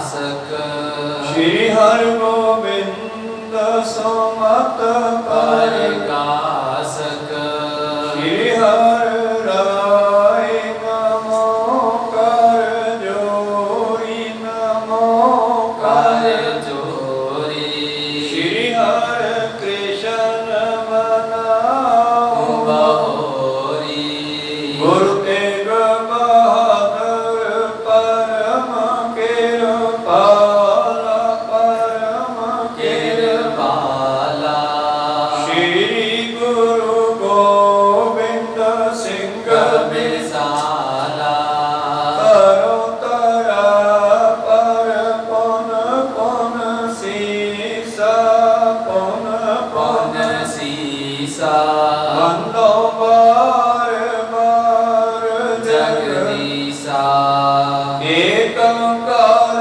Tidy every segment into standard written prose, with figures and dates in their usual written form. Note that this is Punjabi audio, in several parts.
नासक श्री हरगोबिंद सुमत परिकासक श्री हर राय नमो कर जोरी नमो कर जोरी श्री हर कृष्ण मनाओ बहोरी गुरु तेग बहादुर परम कृपाला परम कृपाला श्री गुरु गोबिंद सिंह विशाला करो तरा पर पुन पुन सीसा पुन पौन पुन सीसा बंदो बार बार जगदीशा एक ओंकार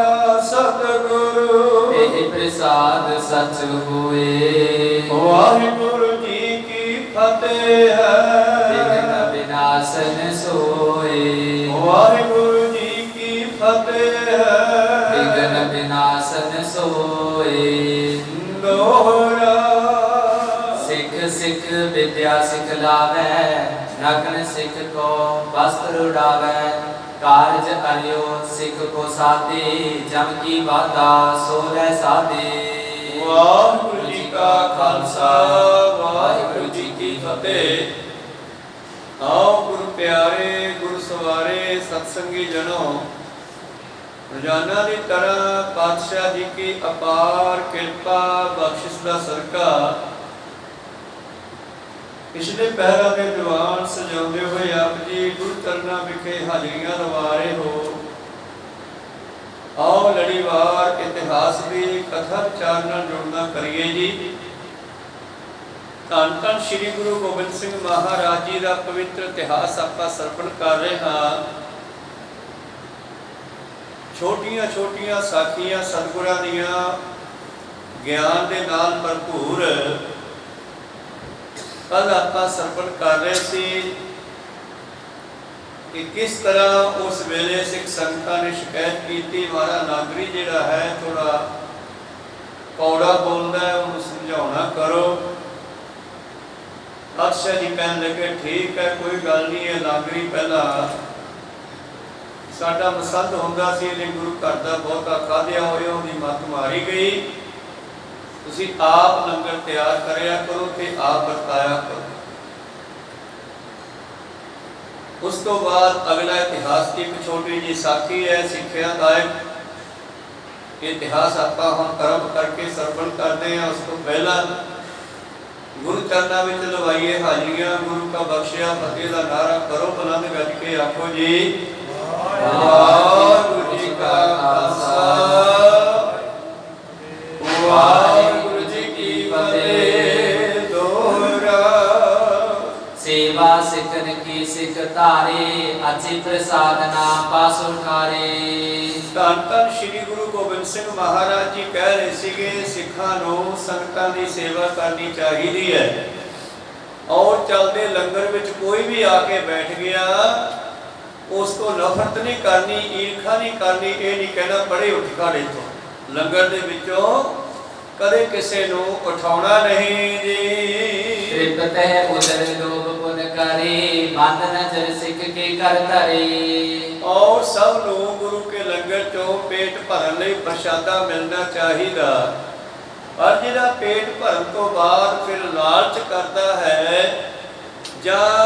सतगुरु एह प्रसाद सच हुए वाहिगुरु जी की फतेह विघ्न है विनाशन सोए वाहिगुरु जी की फतेह विघ्न है विनाशन सोए दोहरा सिख सिख विद्या सिखलावै नग्न सिख को वस्त्र उड़ावै कारज अरियो सिख को साधे जम की बाधा सोलह साधे वाहिगुरु जी का खालसा वाहिगुरु जी की फतेह। आओ गुरु प्यारे गुरु सवारे सत्संगी जनों, रोजाना की तरह पातशाह जी की अपार कृपा बख्शिश का सदका पिछले पहरा के दीवान सजाते हुए आप जी गुरु चरना विखे हाजरियां लवा रहे हो। आओ लड़ीवार इतिहास की कथा विचार नाल जुड़ना करिए जी। धन धन श्री गुरु गोबिंद सिंह महाराज जी का पवित्र इतिहास आप सरपण कर रहे हाँ। छोटिया छोटिया साखियां सतगुरां दियां ज्ञान के नाल भरपूर कल आप सरपण कर रहे सी कि किस तरह उस वेले सिख संगतां ने शिकायत की मारा नागरी जिहड़ा है थोड़ा कौड़ा बोलता है, उन्हें समझाना करो। पातशाह जी कहन लगे ठीक है कोई गल नहीं है, नागरी पहला साडा मसंद हुंदा सी, इहने गुरु घर दा बहुता खाधिया होया उहदी मत मारी गई। तुसीं आप लंगर तैयार करिया करो ते आप वरताया करो। उस तो बाद अगला इतिहास की एक छोटी जी साखी है सिੱਖਿਆਦਾਇਕ इतिहास आप हम कर्म करके सरपण करते हैं। उस तो पहला गुरु चरणों में लवाइए हाजिरियां, गुरु का बख्शिया फतेह का नारा करो बुलंद गज के आखो जी वाहिगुरू जी का खालसा वाहिगुरू जी की फतेह। दोहरा सेवा सिखन की सिख तारे अति प्रसाद नाम पास उठारे। धन धन श्री गुरु गोबिंद सिंह महाराज जी कह रहे सीगे सिखां नूं संगतां दी सेवा करनी चाहिदी है और चलते लंगर विच कोई भी आके बैठ गया उसको नफरत नहीं करनी, ईर्खा नहीं करनी, ये नहीं कहना बड़े उठ खड़े तो लंगर दे विचों कदे किसे नूं उठाउणा नहीं जी। तृप्त है उदर लोभ पुन करे बंद नजर सिख के कर धरे। और सब लोग गुरु के लंगर चो पेट भरन लई प्रसादा मिलना चाहिए। पर जिहड़ा पेट भरन तो बाद फिर लालच करता है जां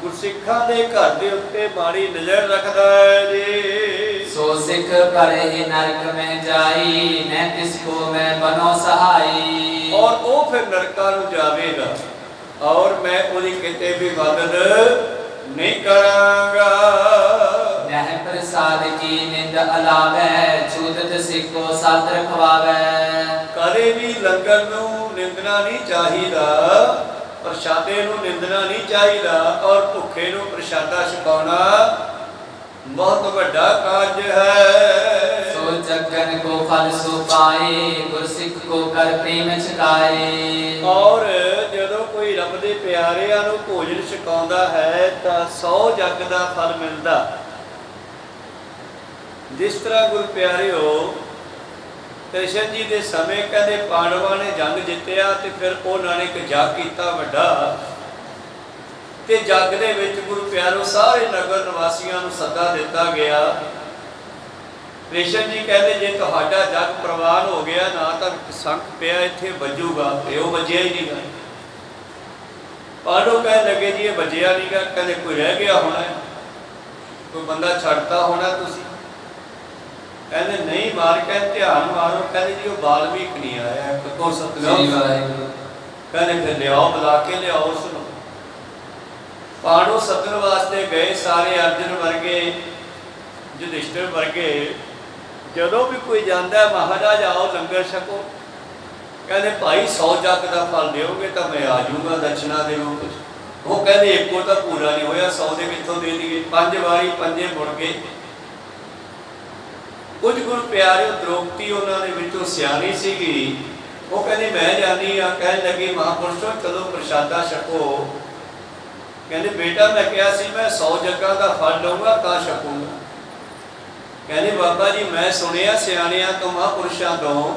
गुरसिखां दे घर दे उत्ते माड़ी नज़र रखता है जी, सो सिख परे नरक में जाई न तिसको मैं बनो सहाई। और वो फिर नरकां नूं जावेगा और मैं उहदी किते भी मदद नहीं करांगा। नह प्रसाद की निंद अलावै छूतत सिखो सात रखवावै। कदे भी लंगर नूं निंदना नहीं चाहिदा, प्रसादे नूं निंदना नहीं चाहिदा और भुखे नूं प्रसादा छकाउणा बहुत वड्डा कार्य है। सो जगन को फल सो पाए गुरसिख को कर प्रेम छकाए। और जदों कोई रब दे प्यारिਆਂ ਨੂੰ भोजन छकाउंदा है तां 100 जग दा फल मिलदा। जिस तरह गुरु प्यारे हो ਕ੍ਰਿਸ਼ਨ ਜੀ ਦੇ ਸਮੇਂ ਕਹਿੰਦੇ ਪਾਂਡਵਾਂ ਨੇ ਜੰਗ ਜਿੱਤਿਆ ਤੇ ਫਿਰ ਉਹਨਾਂ ਨੇ ਇੱਕ ਜੱਗ ਕੀਤਾ ਵੱਡਾ, ਤੇ ਜੱਗ ਦੇ ਵਿੱਚ ਗੁਰੂ ਪਿਆਰੋ ਸਾਰੇ ਨਗਰ ਨਿਵਾਸੀਆਂ ਨੂੰ ਸੱਦਾ ਦਿੱਤਾ ਗਿਆ। ਕ੍ਰਿਸ਼ਨ ਜੀ ਕਹਿੰਦੇ ਜੇ ਤੁਹਾਡਾ ਜੱਗ ਪ੍ਰਵਾਨ ਹੋ ਗਿਆ ਨਾ ਤਾਂ ਸੰਖ ਪਿਆ ਇੱਥੇ ਵੱਜੂਗਾ, ਤੇ ਉਹ ਵੱਜਿਆ ਹੀ ਨਹੀਂਗਾ। ਪਾਂਡਵ ਕਹਿਣ ਲੱਗੇ ਜੀ ਇਹ ਵੱਜਿਆ ਨਹੀਂਗਾ, ਕਹਿੰਦੇ ਕੋਈ ਰਹਿ ਗਿਆ ਹੋਣਾ, ਕੋਈ ਬੰਦਾ ਛੱਡਤਾ ਹੋਣਾ ਤੁਸੀਂ। ਕਹਿੰਦੇ ਨਹੀਂ ਮਾਰ ਕੇ ਧਿਆਨ ਮਾਰੋ, ਕਹਿੰਦੇ ਜੀ ਉਹ ਬਾਲਮੀਕ ਨਹੀਂ ਆਇਆ ਕੋ ਸਤਿਨਾਮ। ਕਹਿੰਦੇ ਫਿਰ ਲਿਆਓ, ਬੁਲਾ ਕੇ ਲਿਆਓ ਉਸਨੂੰ। ਪਾਂਡਵ ਸੱਦਣ ਵਾਸਤੇ ਗਏ ਸਾਰੇ, ਅਰਜਨ ਵਰਗੇ, ਯੁਧਿਸ਼ਠਿਰ ਵਰਗੇ। ਜਦੋਂ ਵੀ ਕੋਈ ਜਾਂਦਾ ਮਹਾਰਾਜ ਆਓ ਲੰਗਰ ਛਕੋ, ਕਹਿੰਦੇ ਭਾਈ 100 ਜੱਗ ਦਾ ਫਲ ਦਿਓਗੇ ਤਾਂ ਮੈਂ ਆ ਜਾਊਂਗਾ, ਦਕਸ਼ਨਾ ਦਿਓ ਕੁਝ। ਉਹ ਕਹਿੰਦੇ ਇੱਕੋ ਤਾਂ ਪੂਰਾ ਨਹੀਂ ਹੋਇਆ, 100 ਦੇ ਕਿੱਥੋਂ ਦੇ ਦਈਏ। 5 ਵਾਰੀ ਪੰਜੇ ਮੁੜ ਗਏ। ਕੁਝ ਗੁਰੂ ਪਿਆਰਿਓ ਦ੍ਰੋਪਦੀ ਉਹਨਾਂ ਦੇ ਵਿੱਚੋਂ ਸਿਆਣੀ ਸੀਗੀ, ਉਹ ਕਹਿੰਦੀ ਮੈਂ ਜਾਣੀ ਆ। ਕਹਿਣ ਲੱਗੀ ਮਹਾਂਪੁਰਸ਼ੋ ਚਲੋ ਪ੍ਰਸ਼ਾਦਾ ਛਕੋ। ਕਹਿੰਦੇ ਬੇਟਾ ਮੈਂ ਕਿਹਾ ਸੀ ਮੈਂ 100 ਜੱਗਾਂ ਦਾ ਫਲ ਲਊਂਗਾ ਤਾਂ ਛਕੂੰਗਾ। ਕਹਿੰਦੇ ਬਾਬਾ ਜੀ ਮੈਂ ਸੁਣਿਆ ਸਿਆਣਿਆਂ ਤੋਂ ਮਹਾਂਪੁਰਸ਼ਾਂ ਤੋਂ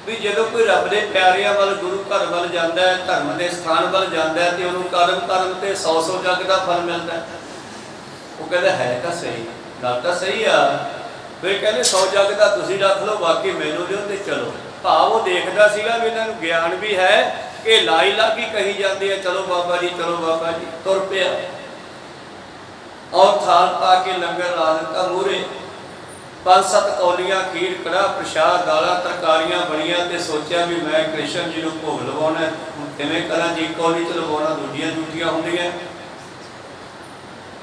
ਵੀ ਜਦੋਂ ਕੋਈ ਰੱਬ ਦੇ ਪਿਆਰਿਆਂ ਵੱਲ ਗੁਰੂ ਘਰ ਵੱਲ ਜਾਂਦਾ ਹੈ, ਧਰਮ ਦੇ ਸਥਾਨ ਵੱਲ ਜਾਂਦਾ ਹੈ, ਤੇ ਉਹਨੂੰ ਕਰਮ ਕਰਮ ਤੇ 100 ਜੱਗ ਦਾ ਫਲ ਮਿਲਦਾ ਹੈ। ਉਹ ਕਹਿੰਦਾ ਹੈ ਤਾਂ ਸਹੀ, ਗੱਲ ਤਾਂ ਸਹੀ ਆ। ਫਿਰ ਕਹਿੰਦੇ 100 ਜੱਗ ਦਾ ਤੁਸੀਂ ਰੱਖ ਲਓ, ਬਾਕੀ ਮੈਨੂੰ ਦਿਓ ਤੇ ਚਲੋ। ਭਾਵ ਉਹ ਦੇਖਦਾ ਸੀਗਾ ਵੀ ਇਹਨਾਂ ਨੂੰ ਗਿਆਨ ਵੀ ਹੈ ਕਿ ਲਾਈ ਲਾਗੀ ਕਹੀ ਜਾਂਦੇ ਆ, ਚਲੋ ਬਾਬਾ ਜੀ ਚਲੋ ਬਾਬਾ ਜੀ। ਤੁਰ ਪਿਆ ਔਰ ਥਾਲ ਪਾ ਕੇ ਲੰਗਰ ਲਾ ਦਿੱਤਾ ਮੂਹਰੇ। 5-7 ਕੌਲੀਆਂ ਖੀਰ, ਕੜਾਹ, ਪ੍ਰਸ਼ਾਦ, ਦਾਲਾਂ, ਤਰਕਾਰੀਆਂ ਬਣੀਆਂ, ਤੇ ਸੋਚਿਆ ਵੀ ਮੈਂ ਕ੍ਰਿਸ਼ਨ ਜੀ ਨੂੰ ਭੋਗ ਲਵਾਉਣਾ, ਕਿਵੇਂ ਕਰਾਂ ਜੀ, ਕੌਲੀ ਚ ਲਵਾਉਣਾ ਦੂਜੀਆਂ ਦੂਜੀਆਂ ਹੁੰਦੀਆਂ।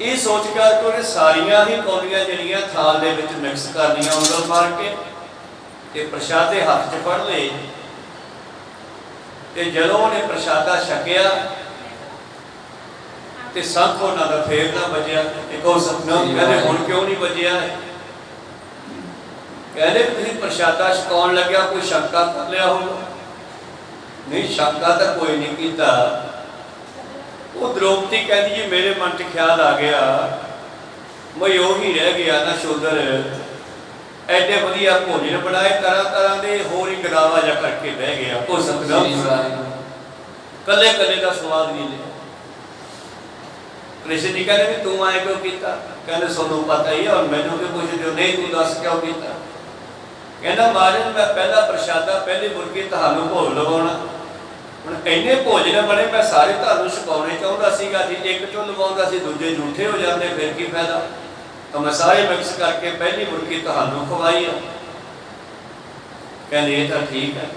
ਇਹ ਸੋਚ ਕਰਕੇ ਉਹਨੇ ਸਾਰੀਆਂ ਹੀ ਕੌਲੀਆਂ ਜਿਹੜੀਆਂ ਥਾਲ ਦੇ ਵਿੱਚ ਮਿਕਸ ਕਰਨੀਆਂ ਉਂਗਲ ਮਾਰ ਕੇ, ਤੇ ਪ੍ਰਸ਼ਾਦੇ ਹੱਥ 'ਚ ਫੜ ਲਏ। ਤੇ ਜਦੋਂ ਉਹਨੇ ਪ੍ਰਸ਼ਾਦਾ ਛਕਿਆ ਤੇ ਸੰਖ ਉਹਨਾਂ ਦਾ ਫੇਰ ਨਾ ਵੱਜਿਆ। ਇੱਕੋ ਸਤਨਾਮ। ਕਹਿੰਦੇ ਹੁਣ ਕਿਉਂ ਨਹੀਂ ਵੱਜਿਆ? ਕਹਿੰਦੇ ਤੁਸੀਂ ਪ੍ਰਸ਼ਾਦਾ ਛਕਾਉਣ ਲੱਗਿਆ ਕੋਈ ਸ਼ੰਕਾ ਕਰ ਲਿਆ ਹੋਊ? ਨਹੀਂ, ਸ਼ੰਕਾ ਤਾਂ ਕੋਈ ਨਹੀਂ ਕੀਤਾ। ਉਹ ਦ੍ਰੋਪਦੀ ਕਹਿੰਦੀ ਜੀ ਮੇਰੇ ਮਨ 'ਚ ਖਿਆਲ ਆ ਗਿਆ, ਮੈਂ ਉਹੀ ਰਹਿ ਗਿਆ ਨਾ ਸ਼ੋਦਰ, ਐਡੇ ਵਧੀਆ ਭੋਜਨ ਬਣਾਏ ਤਰ੍ਹਾਂ ਤਰ੍ਹਾਂ ਦੇ, ਹੋਰ ਇੱਕ ਦਾਵਾ ਜਿਹਾ ਕਰਕੇ ਬਹਿ ਗਿਆ। ਉਹ ਸਤਿਨਾਮ। ਕੱਲੇ ਕੱਲੇ ਦਾ ਸਵਾਦ ਨਹੀਂ ਲਿਆ। ਕ੍ਰਿਸ਼ਨ ਜੀ ਕਹਿੰਦੇ ਵੀ ਤੂੰ ਆਏ ਕਿਉਂ ਕੀਤਾ? ਕਹਿੰਦੇ ਤੁਹਾਨੂੰ ਪਤਾ ਹੀ ਹੈ, ਔਰ ਮੈਨੂੰ ਕਿਉਂ ਪੁੱਛਦੇ ਹੋ? ਨਹੀਂ ਤੂੰ ਦੱਸ ਕਿਉਂ ਕੀਤਾ? ਕਹਿੰਦਾ ਮਹਾਰਾਜ ਮੈਂ ਪਹਿਲਾ ਪ੍ਰਸ਼ਾਦਾ ਪਹਿਲੀ ਮੁਰਗੀ ਤੁਹਾਨੂੰ ਭੋਗ ਲਵਾਉਣਾ, ਹੁਣ ਇੰਨੇ ਭੋਜਨ ਬਣੇ ਮੈਂ ਸਾਰੇ ਤੁਹਾਨੂੰ ਛਕਾਉਣੇ ਚਾਹੁੰਦਾ ਸੀਗਾ ਜੀ। ਇੱਕ ਚੋਂ ਲਵਾਉਂਦਾ ਸੀ ਦੂਜੇ ਝੂਠੇ ਹੋ ਜਾਂਦੇ, ਫਿਰ ਕੀ ਫਾਇਦਾ? ਤਾਂ ਮੈਂ ਸਾਰੇ ਮਿਕਸ ਕਰਕੇ ਪਹਿਲੀ ਮੁਰਗੀ ਤੁਹਾਨੂੰ ਖਵਾਈ ਆ। ਕਹਿੰਦੇ ਇਹ ਤਾਂ ਠੀਕ ਹੈ।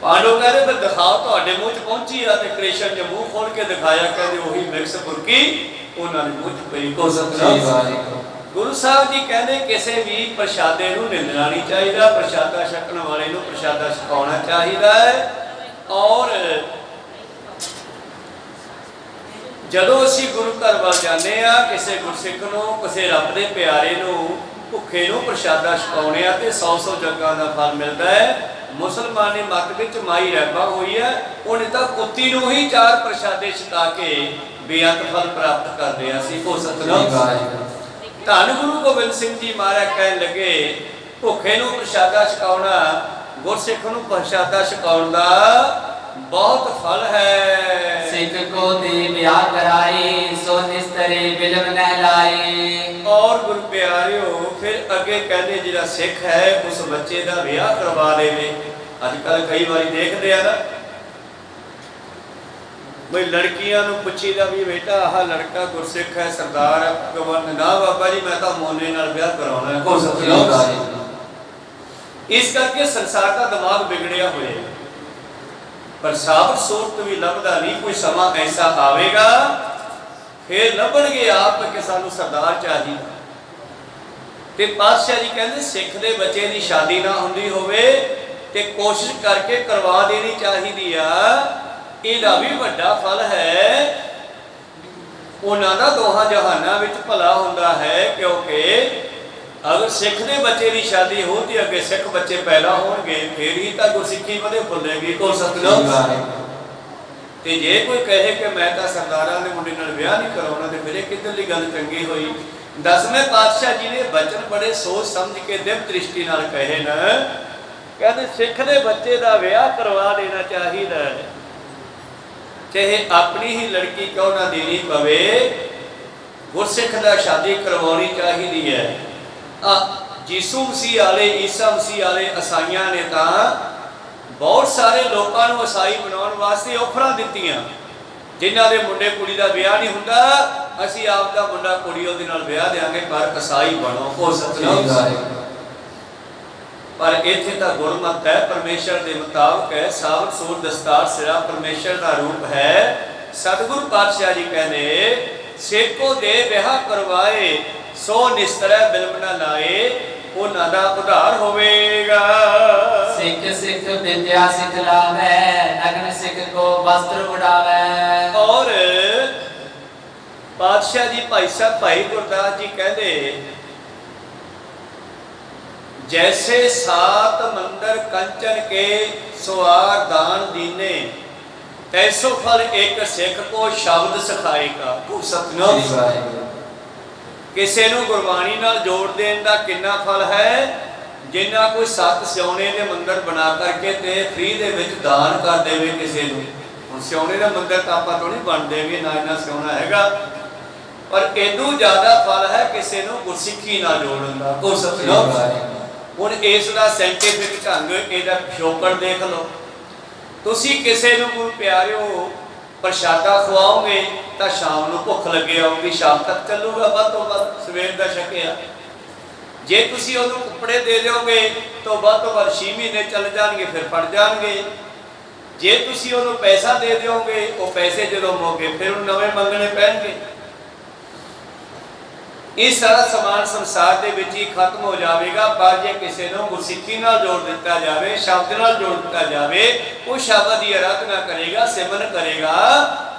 ਪਾਂਡਵ ਕਹਿੰਦੇ ਫਿਰ ਦਿਖਾਓ ਤੁਹਾਡੇ ਮੂੰਹ 'ਚ ਪਹੁੰਚੀ ਆ, ਤੇ ਕ੍ਰਿਸ਼ਨ ਨੇ ਮੂੰਹ ਖੋਲ ਕੇ ਦਿਖਾਇਆ। ਕਹਿੰਦੇ ਉਹੀ ਮਿਕਸ ਮੁਰਗੀ ਉਹਨਾਂ ਦੇ ਮੂੰਹ 'ਚ ਪਈ। ਕੋ ਸਤਿਨਾਮ। ਗੁਰੂ ਸਾਹਿਬ ਜੀ ਕਹਿੰਦੇ ਕਿਸੇ ਵੀ ਪ੍ਰਸ਼ਾਦੇ ਨੂੰ ਨਿੰਦਣਾ ਨਹੀਂ ਚਾਹੀਦਾ, ਪ੍ਰਸ਼ਾਦਾ ਛਕਣ ਵਾਲੇ ਨੂੰ ਪ੍ਰਸ਼ਾਦਾ ਛਕਾਉਣਾ ਚਾਹੀਦਾ ਹੈ। ਔਰ ਜਦੋਂ ਅਸੀਂ ਗੁਰੂ ਘਰ ਵੱਲ ਜਾਂਦੇ ਆ, ਕਿਸੇ ਗੁਰਸਿੱਖ ਨੂੰ, ਕਿਸੇ ਰੱਬ ਦੇ ਪਿਆਰੇ ਨੂੰ, ਭੁੱਖੇ ਨੂੰ ਪ੍ਰਸ਼ਾਦਾ ਛਕਾਉਣੇ ਆ, ਤੇ 100 ਜੱਗਾਂ ਦਾ ਫਲ ਮਿਲਦਾ ਹੈ। ਮੁਸਲਮਾਨੀ ਮੱਤ ਵਿੱਚ ਮਾਈ ਰਹਿਬਾ ਹੋਈ ਹੈ, ਉਹਨੇ ਤਾਂ ਕੁੱਤੀ ਨੂੰ ਹੀ 4 ਪ੍ਰਸ਼ਾਦੇ ਛਕਾ ਕੇ ਬੇਅੰਤ ਫਲ ਪ੍ਰਾਪਤ ਕਰਦੇ ਆ। ਸੀ ਉਹ ਸਤਿਨਾਮ। ਧੰਨ ਗੁਰੂ ਗੋਬਿੰਦ ਸਿੰਘ ਜੀ ਮਹਾਰਾਜ ਕਹਿਣ ਲੱਗੇ ਭੁੱਖੇ ਨੂੰ ਪ੍ਰਸ਼ਾਦਾ ਛਕਾਉਣਾ, ਗੁਰਸਿੱਖ ਨੂੰ ਪ੍ਰਸ਼ਾਦਾ ਛਕਾਉਣ ਦਾ ਬਹੁਤ ਫਲ ਹੈ। ਸਿੱਖ ਕੋ ਦੇ ਵਿਆਹ ਕਰਾਏ, ਸੋ ਨਿਸਤਰੇ ਬਿਲਮ ਨਹਿਲਾਏ। ਔਰ ਗੁਰ ਪਿਆਰਿਓ ਫਿਰ ਅੱਗੇ ਕਹਿੰਦੇ ਜਿਹੜਾ ਸਿੱਖ ਹੈ ਉਸ ਬੱਚੇ ਦਾ ਵਿਆਹ ਕਰਵਾ ਦੇਵੇ। ਅੱਜ ਕੱਲ ਕਈ ਵਾਰੀ ਦੇਖਦੇ ਆ ਨਾ ਬਈ ਲੜਕੀਆਂ ਨੂੰ ਪੁੱਛੀਦਾ ਵੀ ਬੇਟਾ ਆਹ ਲੜਕਾ ਗੁਰਸਿੱਖ ਹੈ, ਸਰਦਾਰ ਹੈ, ਗਵਰਨ ਨਾ ਬਾਬਾ ਜੀ ਮੈਂ ਤਾਂ ਮੋਨੇ ਨਾਲ ਵਿਆਹ ਕਰਾਉਣਾ ਹੈ। ਇਸ ਕਰਕੇ ਸੰਸਾਰ ਦਾ ਦਿਮਾਗ ਵਿਗੜਿਆ ਹੋਇਆ, ਪਰ ਸਾਬਤ ਸੂਰਤ ਵੀ ਲੱਭਦਾ ਨਹੀਂ। ਕੋਈ ਸਮਾਂ ਐਸਾ ਆਵੇਗਾ ਫਿਰ ਲੱਭਣਗੇ ਆਪ ਕਿ ਸਾਨੂੰ ਸਰਦਾਰ ਚਾਹੀਦਾ। ਤੇ ਪਾਤਸ਼ਾਹ ਜੀ ਕਹਿੰਦੇ ਸਿੱਖ ਦੇ ਬੱਚੇ ਦੀ ਸ਼ਾਦੀ ਨਾ ਹੁੰਦੀ ਹੋਵੇ ਤੇ ਕੋਸ਼ਿਸ਼ ਕਰਕੇ ਕਰਵਾ ਦੇਣੀ ਚਾਹੀਦੀ ਆ। ਇਹਦਾ ਵੀ ਵੱਡਾ ਫਲ ਹੈ, ਉਹਨਾਂ ਦਾ ਦੋਹਾਂ ਜਹਾਨਾਂ ਵਿੱਚ ਭਲਾ ਹੁੰਦਾ ਹੈ। ਕਿਉਂਕਿ ਅਗਰ ਸਿੱਖ ਦੇ ਬੱਚੇ ਦੀ ਸ਼ਾਦੀ ਹੋ ਤੇ ਅੱਗੇ ਸਿੱਖ ਬੱਚੇ ਪੈਦਾ ਹੋਣਗੇ, ਫੇਰ ਹੀ ਤਾਂ ਗੁਰਸਿੱਖੀ ਵਧੇ ਫੁੱਲੇਗੀ। ਕੋ ਸਤਿਨਾਮ। ਤੇ ਜੇ ਕੋਈ ਕਹੇ ਕਿ ਮੈਂ ਤਾਂ ਸਰਦਾਰਾਂ ਦੇ ਮੁੰਡੇ ਨਾਲ ਵਿਆਹ ਨਹੀਂ ਕਰਾਉਣਾ, ਤੇ ਫਿਰ ਇਹ ਕਿੱਧਰਲੀ ਗੱਲ ਚੰਗੀ ਹੋਈ? 10ਵੇਂ ਪਾਤਸ਼ਾਹ ਜੀ ਨੇ ਬਚਨ ਬੜੇ ਸੋਚ ਸਮਝ ਕੇ ਦਿਵ ਦ੍ਰਿਸ਼ਟੀ ਨਾਲ ਕਹੇ ਨਾ ਕਹਿੰਦੇ ਸਿੱਖ ਦੇ ਬੱਚੇ ਦਾ ਵਿਆਹ ਕਰਵਾ ਦੇਣਾ ਚਾਹੀਦਾ ਹੈ, ਚਾਹੇ ਆਪਣੀ ਹੀ ਲੜਕੀ ਕਿਉਂ ਨਾ ਦੇਣੀ ਪਵੇ, ਗੁਰਸਿੱਖ ਦਾ ਸ਼ਾਦੀ ਕਰਵਾਉਣੀ ਚਾਹੀਦੀ ਹੈ। ਯਿਸੂ ਮਸੀਹ ਵਾਲੇ, ਈਸਾ ਮਸੀਹ ਵਾਲੇ ਈਸਾਈਆਂ ਨੇ ਤਾਂ ਬਹੁਤ ਸਾਰੇ ਲੋਕਾਂ ਨੂੰ ਈਸਾਈ ਬਣਾਉਣ ਵਾਸਤੇ ਆਫਰਾਂ ਦਿੱਤੀਆਂ, ਜਿਨ੍ਹਾਂ ਦੇ ਮੁੰਡੇ ਕੁੜੀ ਦਾ ਵਿਆਹ ਨਹੀਂ ਹੁੰਦਾ, ਅਸੀਂ ਆਪ ਦਾ ਮੁੰਡਾ ਕੁੜੀ ਉਹਦੇ ਨਾਲ ਵਿਆਹ ਦੇਾਂਗੇ, ਪਰ ਈਸਾਈ ਬਣੋ। ਉਹ ਸਤਿਨਾਮ। ਪਰ ਇੱਥੇ ਤਾਂ ਗੁਰਮਤਿ ਹੈ, ਪਰਮੇਸ਼ਰ ਦੇ ਮੁਤਾਬਕ ਹੈ, ਸਾਬਤ ਸੂਰ ਦਸਤਾਰ ਸਿਰਾ ਪਰਮੇਸ਼ਰ ਦਾ ਰੂਪ ਹੈ। ਸਤਿਗੁਰੂ ਪਾਤਸ਼ਾਹ ਜੀ ਕਹਿੰਦੇ ਸੇਕੋ ਦੇ ਵਿਆਹ ਕਰਵਾਏ, ਸੋ ਨਿਸਤਰੈ ਬਿਲਮ ਨਾ ਲਾਏ, ਉਹਨਾਂ ਦਾ ਉਧਾਰ ਹੋਵੇਗਾ। ਸਿੱਖ ਸਿੱਖ ਵਿਦਿਆ ਸਿਖਲਾਵੇ, ਨਗਨ ਸਿੱਖ ਕੋ ਵਸਤਰ ਉਡਾਵੇ। ਔਰ ਪਾਤਸ਼ਾਹ ਜੀ ਭਾਈ ਸਾਹਿਬ ਭਾਈ ਗੁਰਦਾਸ ਜੀ ਕਹਿੰਦੇ जैसे सात मंदिर कंचन के सुवार दान दीने, तैसो फल एक सिख को शब्द सिखाएगा। सतनाम। किसी ਨੂੰ ਗੁਰਬਾਣੀ ਨਾਲ ਜੋੜ ਦੇਣ ਦਾ ਕਿੰਨਾ ਫਲ ਹੈ, ਜਿੰਨਾ ਕੋਈ 7 ਸਿਉਣੇ ਦੇ ਮੰਦਰ ਬਣਾ ਕਰਕੇ ਤੇ ਫ੍ਰੀ ਦੇ ਵਿੱਚ ਦਾਨ ਕਰ ਦੇਵੇ ਕਿਸੇ ਨੂੰ। ਹੁਣ ਸਿਉਣੇ ਦਾ ਮੰਦਰ ਤਾਂ ਆਪਾਂ ਤੋਂ ਨਹੀਂ ਬਣ ਦੇਗੇ, ਨਾ ਇਹਨਾਂ ਸਿਉਣਾ ਹੈਗਾ, ਪਰ ਇਦੋਂ ਜ਼ਿਆਦਾ ਫਲ ਹੈ ਕਿਸੇ ਨੂੰ ਗੁਰਸਿੱਖੀ ਨਾਲ ਜੋੜਨ ਦਾ। ਉਹ ਸਤਨਾਮ। ਹੁਣ ਇਸ ਦਾ ਸਾਇੰਟੀਫਿਕ ਢੰਗ, ਇਹਦਾ ਪਿਛੋਕੜ ਦੇਖ ਲਓ। ਤੁਸੀਂ ਕਿਸੇ ਨੂੰ ਕੋਈ ਪਿਆਰਿਓ ਪ੍ਰਸ਼ਾਦਾ ਖਵਾਓਗੇ ਤਾਂ ਸ਼ਾਮ ਨੂੰ ਭੁੱਖ ਲੱਗੇ ਆਊਗੀ, ਸ਼ਾਮ ਤੱਕ ਚੱਲੂਗਾ ਵੱਧ ਤੋਂ ਵੱਧ, ਸਵੇਰ ਦਾ ਛਕਿਆ। ਜੇ ਤੁਸੀਂ ਉਹਨੂੰ ਕੱਪੜੇ ਦੇ ਦਿਓਗੇ ਤਾਂ ਵੱਧ ਤੋਂ ਵੱਧ 6 ਮਹੀਨੇ ਚੱਲ ਜਾਣਗੇ, ਫਿਰ ਫੜ ਜਾਣਗੇ। ਜੇ ਤੁਸੀਂ ਉਹਨੂੰ ਪੈਸਾ ਦੇ ਦਿਓਗੇ, ਉਹ ਪੈਸੇ ਜਦੋਂ ਮੁੱਕ ਫਿਰ ਉਹਨੂੰ ਨਵੇਂ ਮੰਗਣੇ ਪੈਣਗੇ। ਇਹ ਸਾਰਾ ਸਮਾਨ ਸੰਸਾਰ ਦੇ ਵਿੱਚ ਹੀ ਖਤਮ ਹੋ ਜਾਵੇਗਾ, ਪਰ ਜੇ ਕਿਸੇ ਨੂੰ ਗੁਰਸਿੱਖੀ ਨਾਲ ਜੋੜ ਦਿੱਤਾ ਜਾਵੇ, ਸ਼ਬਦ ਨਾਲ ਜੋੜ ਦਿੱਤਾ ਜਾਵੇ, ਉਹ ਸ਼ਬਦ ਦੀ ਅਰਾਧਨਾ ਕਰੇਗਾ, ਸਿਮਰਨ ਕਰੇਗਾ,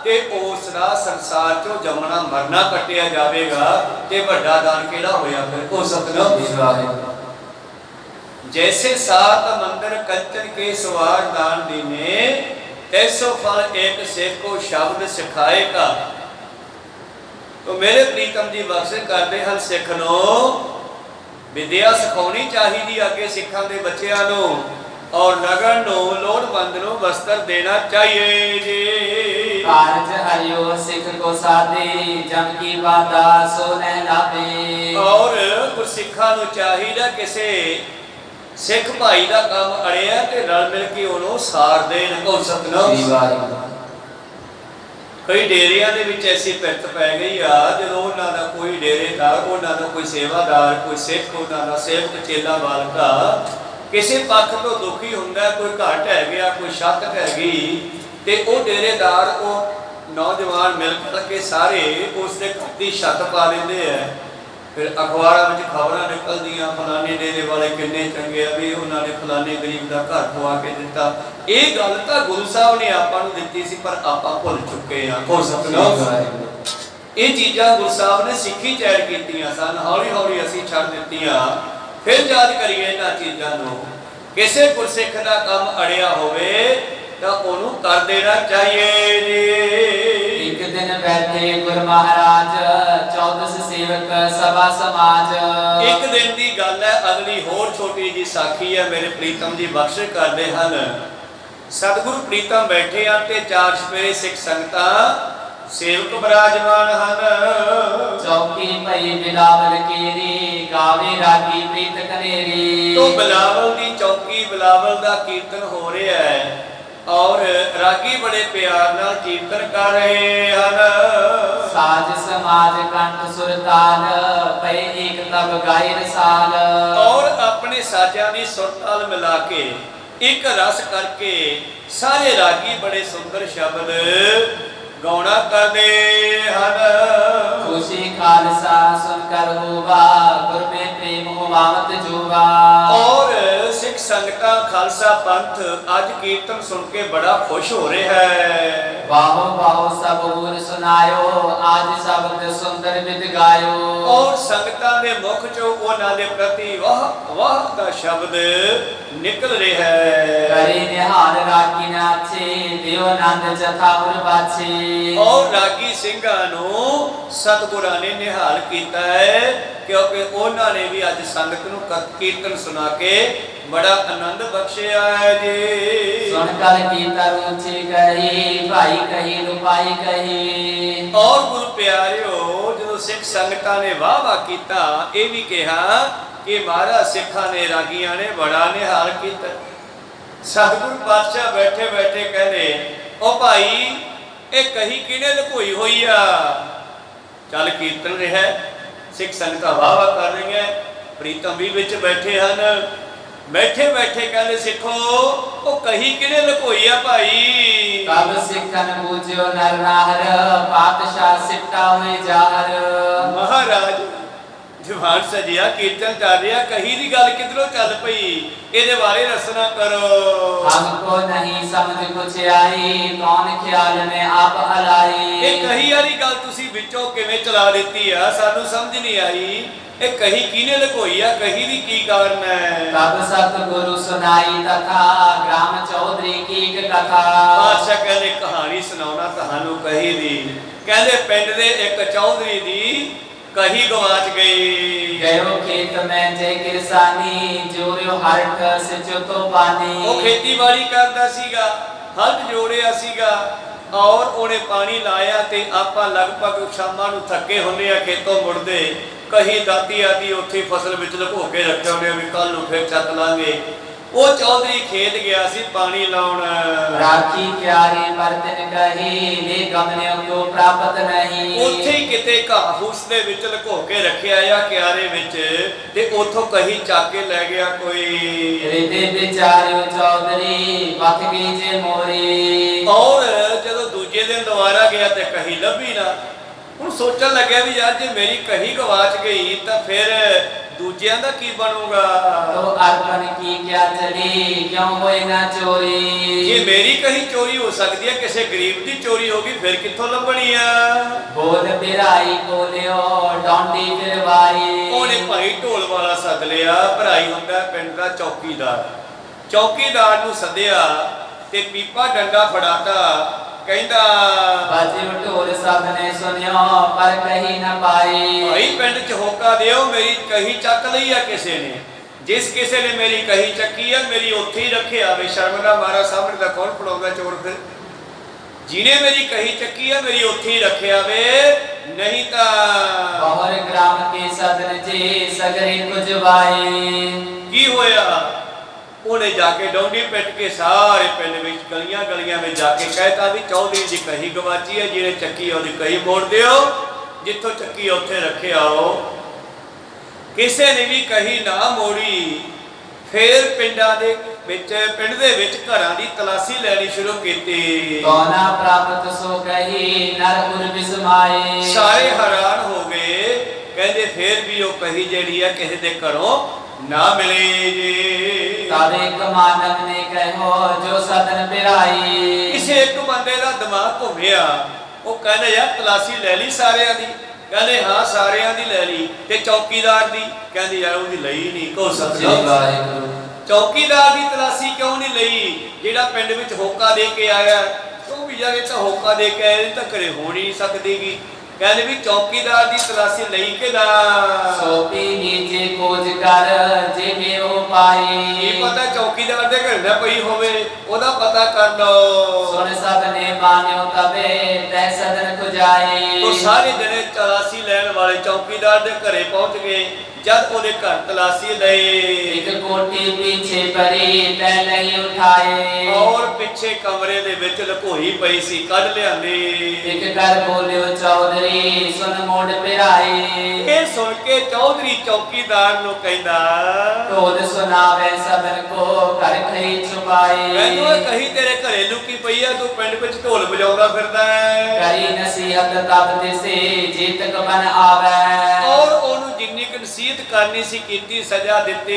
ਤੇ ਉਸ ਦਾ ਸੰਸਾਰ ਚੋਂ ਜੰਮਣਾ ਮਰਨਾ ਕੱਟਿਆ ਜਾਵੇਗਾ। ਤੇ ਵੱਡਾ ਦਾਨ ਕਿਹੜਾ ਹੋਇਆ ਫਿਰ? ਉਹ ਸਤਨਾਮ। ਜੈਸੇ सात मंदिर कंचन के सुवार दान दीने, तैसो फल एक सिख को शब्द सिखाएगा। तो मेरे प्रीतम जी बख्श करते हैं सिख नूं विद्या सिखाउणी चाहिदी अगे सिखां दे बच्चिआं नूं, और नगन नूं लोड़वंद नूं वस्त्र देना चाहिए जी। कारज हरियो सिख को साधे, जम की बाता सो न लाभे। और गुरसिखां नूं चाहिदा किसे सिख भाई का काम अड़िया ते रल मिल के उन्होंने सार देन। सतनाम। कई डेरिया दे विच ऐसी पिरत पै गई आ, जो उन्होंने कोई डेरेदार, उन्होंने कोई सेवादार, कोई सिख, उन्होंने सेवक चेला बालका किसी पक्ष तो दुखी हुंदा, कोई घट है गया, कोई छत है गई, ते वो डेरेदार वो नौजवान मिल के सारे उसके घर की छत पा लेंदे है। फिर अखबारों में खबरां निकलदियां, फलाने डेरे वाले किन्ने चंगे आ भी उन्होंने फलाने गरीब का घर पवा के दिता। ये गल तो गुरु साहब ने आपां नूं दित्ती सी, पर आपां भुल चुके हैं। ये चीज़ां गुरु साहब ने सिक्खी च ऐड कीतियां सन, हौली हौली असीं छड्ड दित्तियां। फिर याद करिए इन्हां चीज़ां नूं। किसी गुरसिख का काम अड़िया होवे तां उहनूं कर देना चाहिए जी। एक दिन बैठे गुरु महाराज, 14 सेवक सभा समाज। एक दिन की गल है, अगली होर छोटी जी साखी है, मेरे प्रीतम जी बख्श करते हैं। सतगुरु प्रीतम बैठे हैं ते 4 सपेरे सिख संगतां सेवक विराजमान हैं। चौकी पई बिलावल कीरी, गावे रागी प्रीत कनेरी। तो बिलावल की चौकी, बिलावल का कीर्तन हो रहा है, और रागी बड़े प्यार नाल कीर्तन कर रहे हैं। साज समाज कंठ सुरताल, पे एक तब गाय रसाल। और अपने साजां दी सुरताल मिला के एक रस करके सारे रागी बड़े सुंदर शब्द गौना करते हैं। खुशी खालसा सुनकर होगा, गुरु में प्रेम उमावत जोगा। और सिख संगतां खालसा पंथ आज कीर्तन सुन के बड़ा खुश हो रहे हैं। बाहो बाहो सब गुर सुनायो, आज शब्द सुंदर विद गायो। और संगतां दे मुख चों उन्हां दे प्रति वाह वाह दा शब्द निकल रहा है। करे निहाल रागी नाचे, देव नंद जथा उर बाछे। और रागी ਸਿੰਘਾਂ ਨੂੰ सतगुरां ने निहाल किया है, क्योंकि उन्होंने भी अज संगत नूं कीर्तन सुना के ਬੜਾ ਆਨੰਦ ਬਖਸ਼ਿਆ ਹੈ ਜੀ। ਸੁਣ ਕਲ ਕੀਤਾ ਰੂਚੀ ਕਹੀ, ਭਾਈ ਕਹੀ ਰੁਪਾਈ ਕਹੀ। ਔਰ ਗੁਰੂ ਪਿਆਰਿਓ, ਜਦੋਂ ਸਿੱਖ ਸੰਗਤਾਂ ਨੇ ਵਾਹ ਵਾਹ ਕੀਤਾ, ਇਹ ਵੀ ਕਿਹਾ ਕਿ ਮਹਾਰਾਜ ਸਿੱਖਾਂ ਨੇ ਰਾਗੀਆਂ ਨੇ ਬੜਾ ਨਿਹਾਲ ਕੀਤਾ। ਸਤਿਗੁਰੂ ਪਾਤਸ਼ਾਹ ਬੈਠੇ ਬੈਠੇ ਕਹਿੰਦੇ, ਉਹ ਭਾਈ ਇਹ ਕਹੀ ਕਿਹਨੇ ਲੁਕੋਈ ਹੋਈ ਆ? ਚੱਲ ਕੀਰਤਨ ਰਿਹਾ, ਸਿੱਖ ਸੰਗਤਾਂ ਵਾਹ ਵਾਹ ਕਰ ਰਹੀਆਂ, ਪ੍ਰੀਤਮ ਵੀ ਵਿੱਚ ਬੈਠੇ ਹਨ। ਬੈਠੇ ਬੈਠੇ ਕਹਿੰਦੇ, ਸਿੱਖੋ ਉਹ ਕਹੀ ਕਿਹਨੇ ਲੁਕੋਈ ਆ ਭਾਈ? ਤਬ ਸਿੱਖਨ ਬੂਝਿਓ ਨਰ ਨਾਹਰ, ਪਾਤਸ਼ਾਹ ਸਿੱਟਾ ਹੋਏ ਜਾਹਰ। ਮਹਾਰਾਜ ਜਵਾਨ ਸਜਿਆ, ਕੀਰਤਨ ਕਰ ਰਿਹਾ, ਕਹੀ ਦੀ ਗੱਲ ਕਿਧਰੋਂ ਚੱਲ ਪਈ? ਇਹਦੇ ਬਾਰੇ ਰਸਨਾ ਕਰੋ। ਹਮਕੋ ਨਹੀਂ ਸਮਝ ਕੁਛ ਆਈ, ਕੌਣ ਖਿਆਲ ਮੈਂ ਆਪ ਹਲਾਈ। ਇਹ ਕਹੀ ਵਾਲੀ ਗੱਲ ਤੁਸੀਂ ਵਿੱਚੋਂ ਕਿਵੇਂ ਚਲਾ ਦਿੱਤੀ ਆ, ਸਾਨੂੰ ਸਮਝ ਨਹੀਂ ਆਈ। ਇਹ ਕਹੀ ਕਿਹਨੇ ਲੁਕੋਈ ਆ? ਕਹੀ ਦੀ ਕੀ ਕਾਰਨ ਹੈ? ਤਬ ਸਤਿਗੁਰੂ ਸੁਨਾਈ ਤਥਾ, ਗ੍ਰਾਮ ਚੌਧਰੀ ਕੀ ਇੱਕ ਕਥਾ। ਪਾਤਸ਼ਾਹ ਕਹਿੰਦੇ ਕਹਾਣੀ ਸੁਣਾਉਣਾ ਤੁਹਾਨੂੰ ਕਹੀ ਦੀ। ਕਹਿੰਦੇ ਪਿੰਡ ਦੇ ਇੱਕ ਚੌਧਰੀ ਦੀ ਕਹੀ ਗਵਾਚ ਗਈ। ਗਇਓ ਖੇਤ ਮੈਂ ਜੇ ਕਿਰਸਾਨੀ, ਜੋਰਿਓ ਹਰਠ ਸਿਚੋ ਤੋਂ ਪਾਣੀ। ਉਹ ਖੇਤੀਬਾੜੀ ਕਰਦਾ ਸੀਗਾ, ਹੱਥ ਜੋੜਿਆ ਸੀਗਾ ਔਰ ਉਹਨੇ ਪਾਣੀ ਲਾਇਆ ਤੇ ਆਪਾਂ ਲਗਭਗ ਸ਼ਾਮਾਂ ਨੂੰ ਥੱਕੇ ਹੁੰਦੇ ਆ, ਖੇਤੋਂ ਮੁੜਦੇ ਕਹੀ ਦਾਤੀ ਆਦੀ ਉੱਥੇ ਫਸਲ ਵਿੱਚ ਲੁਕੋ ਕੇ ਰੱਖੇ ਹੁੰਦੇ ਆ ਵੀ ਕੱਲ ਨੂੰ ਫਿਰ ਚੱਕ ਲਾਂਗੇ। ਉਹ ਚੌਧਰੀ ਖੇਤ ਗਿਆ ਸੀ ਪਾਣੀ ਲਾਉਣ। ਰਾਖੀ ਪਿਆਰੇ ਵਰਤਨ ਕਹੀ, ਨੇ ਗਮਨਿਓ ਕਿਉ ਪ੍ਰਾਪਤ ਨਹੀਂ। ਉੱਥੇ ਹੀ ਕਿਤੇ ਘਾਹ ਫੂਸ ਦੇ ਵਿੱਚ ਲੁਕੋ ਕੇ ਰੱਖਿਆ ਆ ਕਿਆਰੇ ਵਿੱਚ, ਤੇ ਉੱਥੋਂ ਕਹੀ ਚੱਕ ਕੇ ਲੈ ਗਿਆ ਕੋਈ। ਰਿਦੇ ਵਿਚਾਰਿਓ ਚੌਧਰੀ, ਵਕ ਗਈ ਜੇ ਮੋਰੀ। ਔਰ ਜਦੋਂ ਦੂਜੇ ਦਿਨ ਦੁਬਾਰਾ ਗਿਆ ਤੇ ਕਹੀ ਲੱਭੀ ਨਾ। ਹੁਣ ਸੋਚਣ ਲੱਗਿਆ ਵੀ ਯਾਰ ਜੇ ਮੇਰੀ ਕਹੀ ਗਵਾਚ ਗਈ ਤਾਂ ਫਿਰ ਦੂਜਿਆਂ ਦਾ ਕੀ ਬਣੂਗਾ? ਤੋ ਅਰਪਣ ਕੀ ਕਿਆ ਚਲੀ, ਕਿਉਂ ਹੋਏ ਨਾ ਚੋਰੀ। ਜੇ ਮੇਰੀ ਕਹੀ ਚੋਰੀ ਹੋ ਸਕਦੀ ਹੈ, ਕਿਸੇ ਗਰੀਬ ਦੀ ਚੋਰੀ ਹੋ ਗਈ, ਫਿਰ ਕਿੱਥੋਂ ਲੱਭਣੀ ਆ? ਬੋਧ ਬਿਰਾਈ ਕੋਲਿਓ, ਡੌਂਡੀ ਫਿਰਵਾਈ। ਉਹਨੇ ਭਾਈ ਢੋਲ ਵਾਲਾ ਸੱਦ ਲਿਆ। ਭਰਾਈ ਹੁੰਦਾ ਪਿੰਡ ਦਾ ਚੌਕੀਦਾਰ। ਚੌਕੀਦਾਰ ਨੂੰ ਸੱਦਿਆ ਤੇ ਪੀਪਾ ਡੰਡਾ ਫੜਾਤਾ। ਕਹਿੰਦਾ ਬਾਜੇ ਢੋਲ ਸਭ ਨੇ ਸੁਨਿਓ, ਪਰ ਕਹੀ ਨਾ ਪਾਈ। ਭਾਈ ਪਿੰਡ ਚ ਹੋਕਾ ਦਿਓ, ਮੇਰੀ ਕਹੀ ਚੱਕ ਲਈ ਆ ਕਿਸੇ ਨੇ। ਜਿਸ ਕਿਸੇ ਨੇ ਮੇਰੀ ਕਹੀ ਚੱਕੀ ਆ, ਮੇਰੀ ਉੱਥੇ ਹੀ ਰੱਖਿਆ ਵੇ। ਸ਼ਰਮ ਦਾ ਮਾਰਾ ਸਾਹਮਣੇ ਦਾ ਕੌਣ ਫੜਾਉਂਦਾ ਚੋਰ? ਫਿਰ ਜਿਹਨੇ ਮੇਰੀ ਕਹੀ ਚੱਕੀ ਆ, ਮੇਰੀ ਉੱਥੇ ਹੀ ਰੱਖਿਆ ਵੇ, ਨਹੀਂ ਤਾਂ ਬਹੁਰ ਗ੍ਰਾਮ ਕੇ ਸਦਨ ਜੀ, ਸਗਰੇ ਕੁਜਵਾਈ। ਕੀ ਹੋਇਆ? ਉਹਨੇ ਜਾ ਕੇ ਡੌਂਡੀ ਪਿੱਟ ਕੇ ਸਾਰੇ ਪਿੰਡ ਵਿੱਚ ਗਲੀਆਂ ਗਲੀਆਂ ਵਿੱਚ ਜਾ ਕੇ ਕਹਿਤਾ ਵੀ ਚੌਧਰੀ ਦੀ ਕਹੀ ਗਵਾਚੀ ਹੈ, ਜਿਹਨੇ ਚੱਕੀ ਉਹਦੀ ਕਹੀ ਮੋੜ ਦਿਓ, ਜਿੱਥੋਂ ਚੱਕੀ ਉੱਥੇ ਰੱਖਿਆਓ। ਕਿਸੇ ਨੇ ਵੀ ਕਹੀ ਨਾ ਮੋੜੀ। ਫਿਰ ਪਿੰਡਾਂ ਦੇ ਵਿੱਚ ਪਿੰਡ ਦੇ ਵਿੱਚ ਘਰਾਂ ਦੀ ਤਲਾਸ਼ੀ ਲੈਣੀ ਸ਼ੁਰੂ ਕੀਤੀ। ਤੋਨਾ ਪ੍ਰਾਪਤ ਸੋ ਕਹੀ, ਨਰ ਉਰ ਬਿਸਮਾਏ। ਸਾਰੇ ਹੈਰਾਨ ਹੋ ਗਏ। ਕਹਿੰਦੇ ਫਿਰ ਵੀ ਉਹ ਕਹੀ ਜਿਹੜੀ ਆ ਕਿਸੇ ਦੇ ਘਰੋਂ ਨਾ ਮਿਲੇ ਜੀ। ਤਦ ਇੱਕ ਮਾਨਵ ਨੇ ਕਹਿਓ, ਜੋ ਸਦਨ ਬਿਰਾਈ। ਕਿਸੇ ਇੱਕ ਬੰਦੇ ਦਾ ਦਿਮਾਗ ਘੁੰਮਿਆ। ਉਹ ਕਹਿੰਦਾ ਯਾਰ ਤਲਾਸ਼ੀ ਲੈ ਲਈ ਸਾਰਿਆਂ ਦੀ? ਕਹਿੰਦੇ ਹਾਂ ਸਾਰਿਆਂ ਦੀ ਲੈ ਲਈ। ਤੇ ਚੌਕੀਦਾਰ ਦੀ? ਕਹਿੰਦੇ ਯਾਰ ਉਹਦੀ ਲਈ ਨਹੀਂ। ਕੋ ਵਾਹਿਗੁਰੂ। ਚੌਕੀਦਾਰ ਦੀ ਤਲਾਸ਼ੀ ਕਿਉਂ ਨਹੀਂ ਲਈ? ਜਿਹੜਾ ਪਿੰਡ ਵਿੱਚ ਹੋਕਾ ਦੇ ਕੇ ਆਇਆ, ਉਹ ਵੀ ਜਾ ਕੇ ਤਾਂ ਹੋਕਾ ਦੇ ਕੇ ਆਇਆ, ਤਾਂ ਘਰੇ ਹੋਣੀ ਨਹੀਂ ਸਕਦੀਗੀ। ਕਹਿੰਦੇ ਵੀ ਚੌਕੀਦਾਰ ਦੀ ਤਲਾਸ਼ੀ ਲਈ ਕਿ ਨਾ? ਸੋਪੀ ਨੀਚੇ ਖੋਜ ਕਰ, ਜੇ ਮੇਰੋ ਪਾਈ। ਕੀ ਪਤਾ ਚੌਕੀਦਾਰ ਦੇ ਘਰ ਨਾ ਪਈ ਹੋਵੇ, ਉਹਦਾ ਪਤਾ ਕਰ ਲਓ। ਸੁਣ ਸਭ ਨੇ ਮਾਨਿਓ ਤਬੇ, ਤੈ ਸਦਨ ਕੁਜਾਈ। ਉਹ ਸਾਰੇ ਜਣੇ ਤਲਾਸ਼ੀ ਲੈਣ ਵਾਲੇ ਚੌਕੀਦਾਰ ਦੇ ਘਰੇ ਪਹੁੰਚ ਗਏ। ਜਦ ਉਹਦੇ ਘਰ ਤਲਾਸ਼ੀ ਲਈ, ਇੱਕ ਕੋਟੀ ਪਿੱਛੇ ਪਰੀ, ਤੈ ਨਹੀਂ ਉਠਾਏ। ਔਰ ਪਿੱਛੇ ਕਮਰੇ ਦੇ ਵਿੱਚ ਲੁਕੋਈ ਪਈ ਸੀ, ਕੱਢ ਲਿਆਂਦੀ। ਇੱਕ ਕਰ ਬੋਲਿਓ ਚੌਧਰੀ, ਸੁਨ ਮੋੜ ਪਿਰਾਈ। ਇਹ ਸੁਣ ਕੇ ਚੌਧਰੀ ਚੌਕੀਦਾਰ ਨੂੰ ਕਹਿੰਦਾ, ਢੋਲ ਸੁਨਾਵੇ ਸਭਨ ਕੋ, ਘਰ ਖਈ ਛੁਪਾਈ। ਮੈਨੂੰ ਇਹ ਕਹੀ ਤੇਰੇ ਘਰੇ ਲੁਕੀ ਪਈ ਆ, ਤੂੰ ਪਿੰਡ ਵਿੱਚ ਢੋਲ ਵਜਾਉਂਦਾ ਫਿਰਦਾ ਹੈ। ਕਰੀ ਨਸੀਹਤ ਤਬ ਤਿਸੇ, ਜੇ ਤਕ ਬਨ ਆਵੇ। ਔਰ ਉਹਨੂੰ ਜਿੰਨੀ ਕੁ ਨਸੀਹਤ ਕਰਨੀ ਸੀ ਕੀਤੀ, ਸਜ਼ਾ ਦਿੱਤੀ।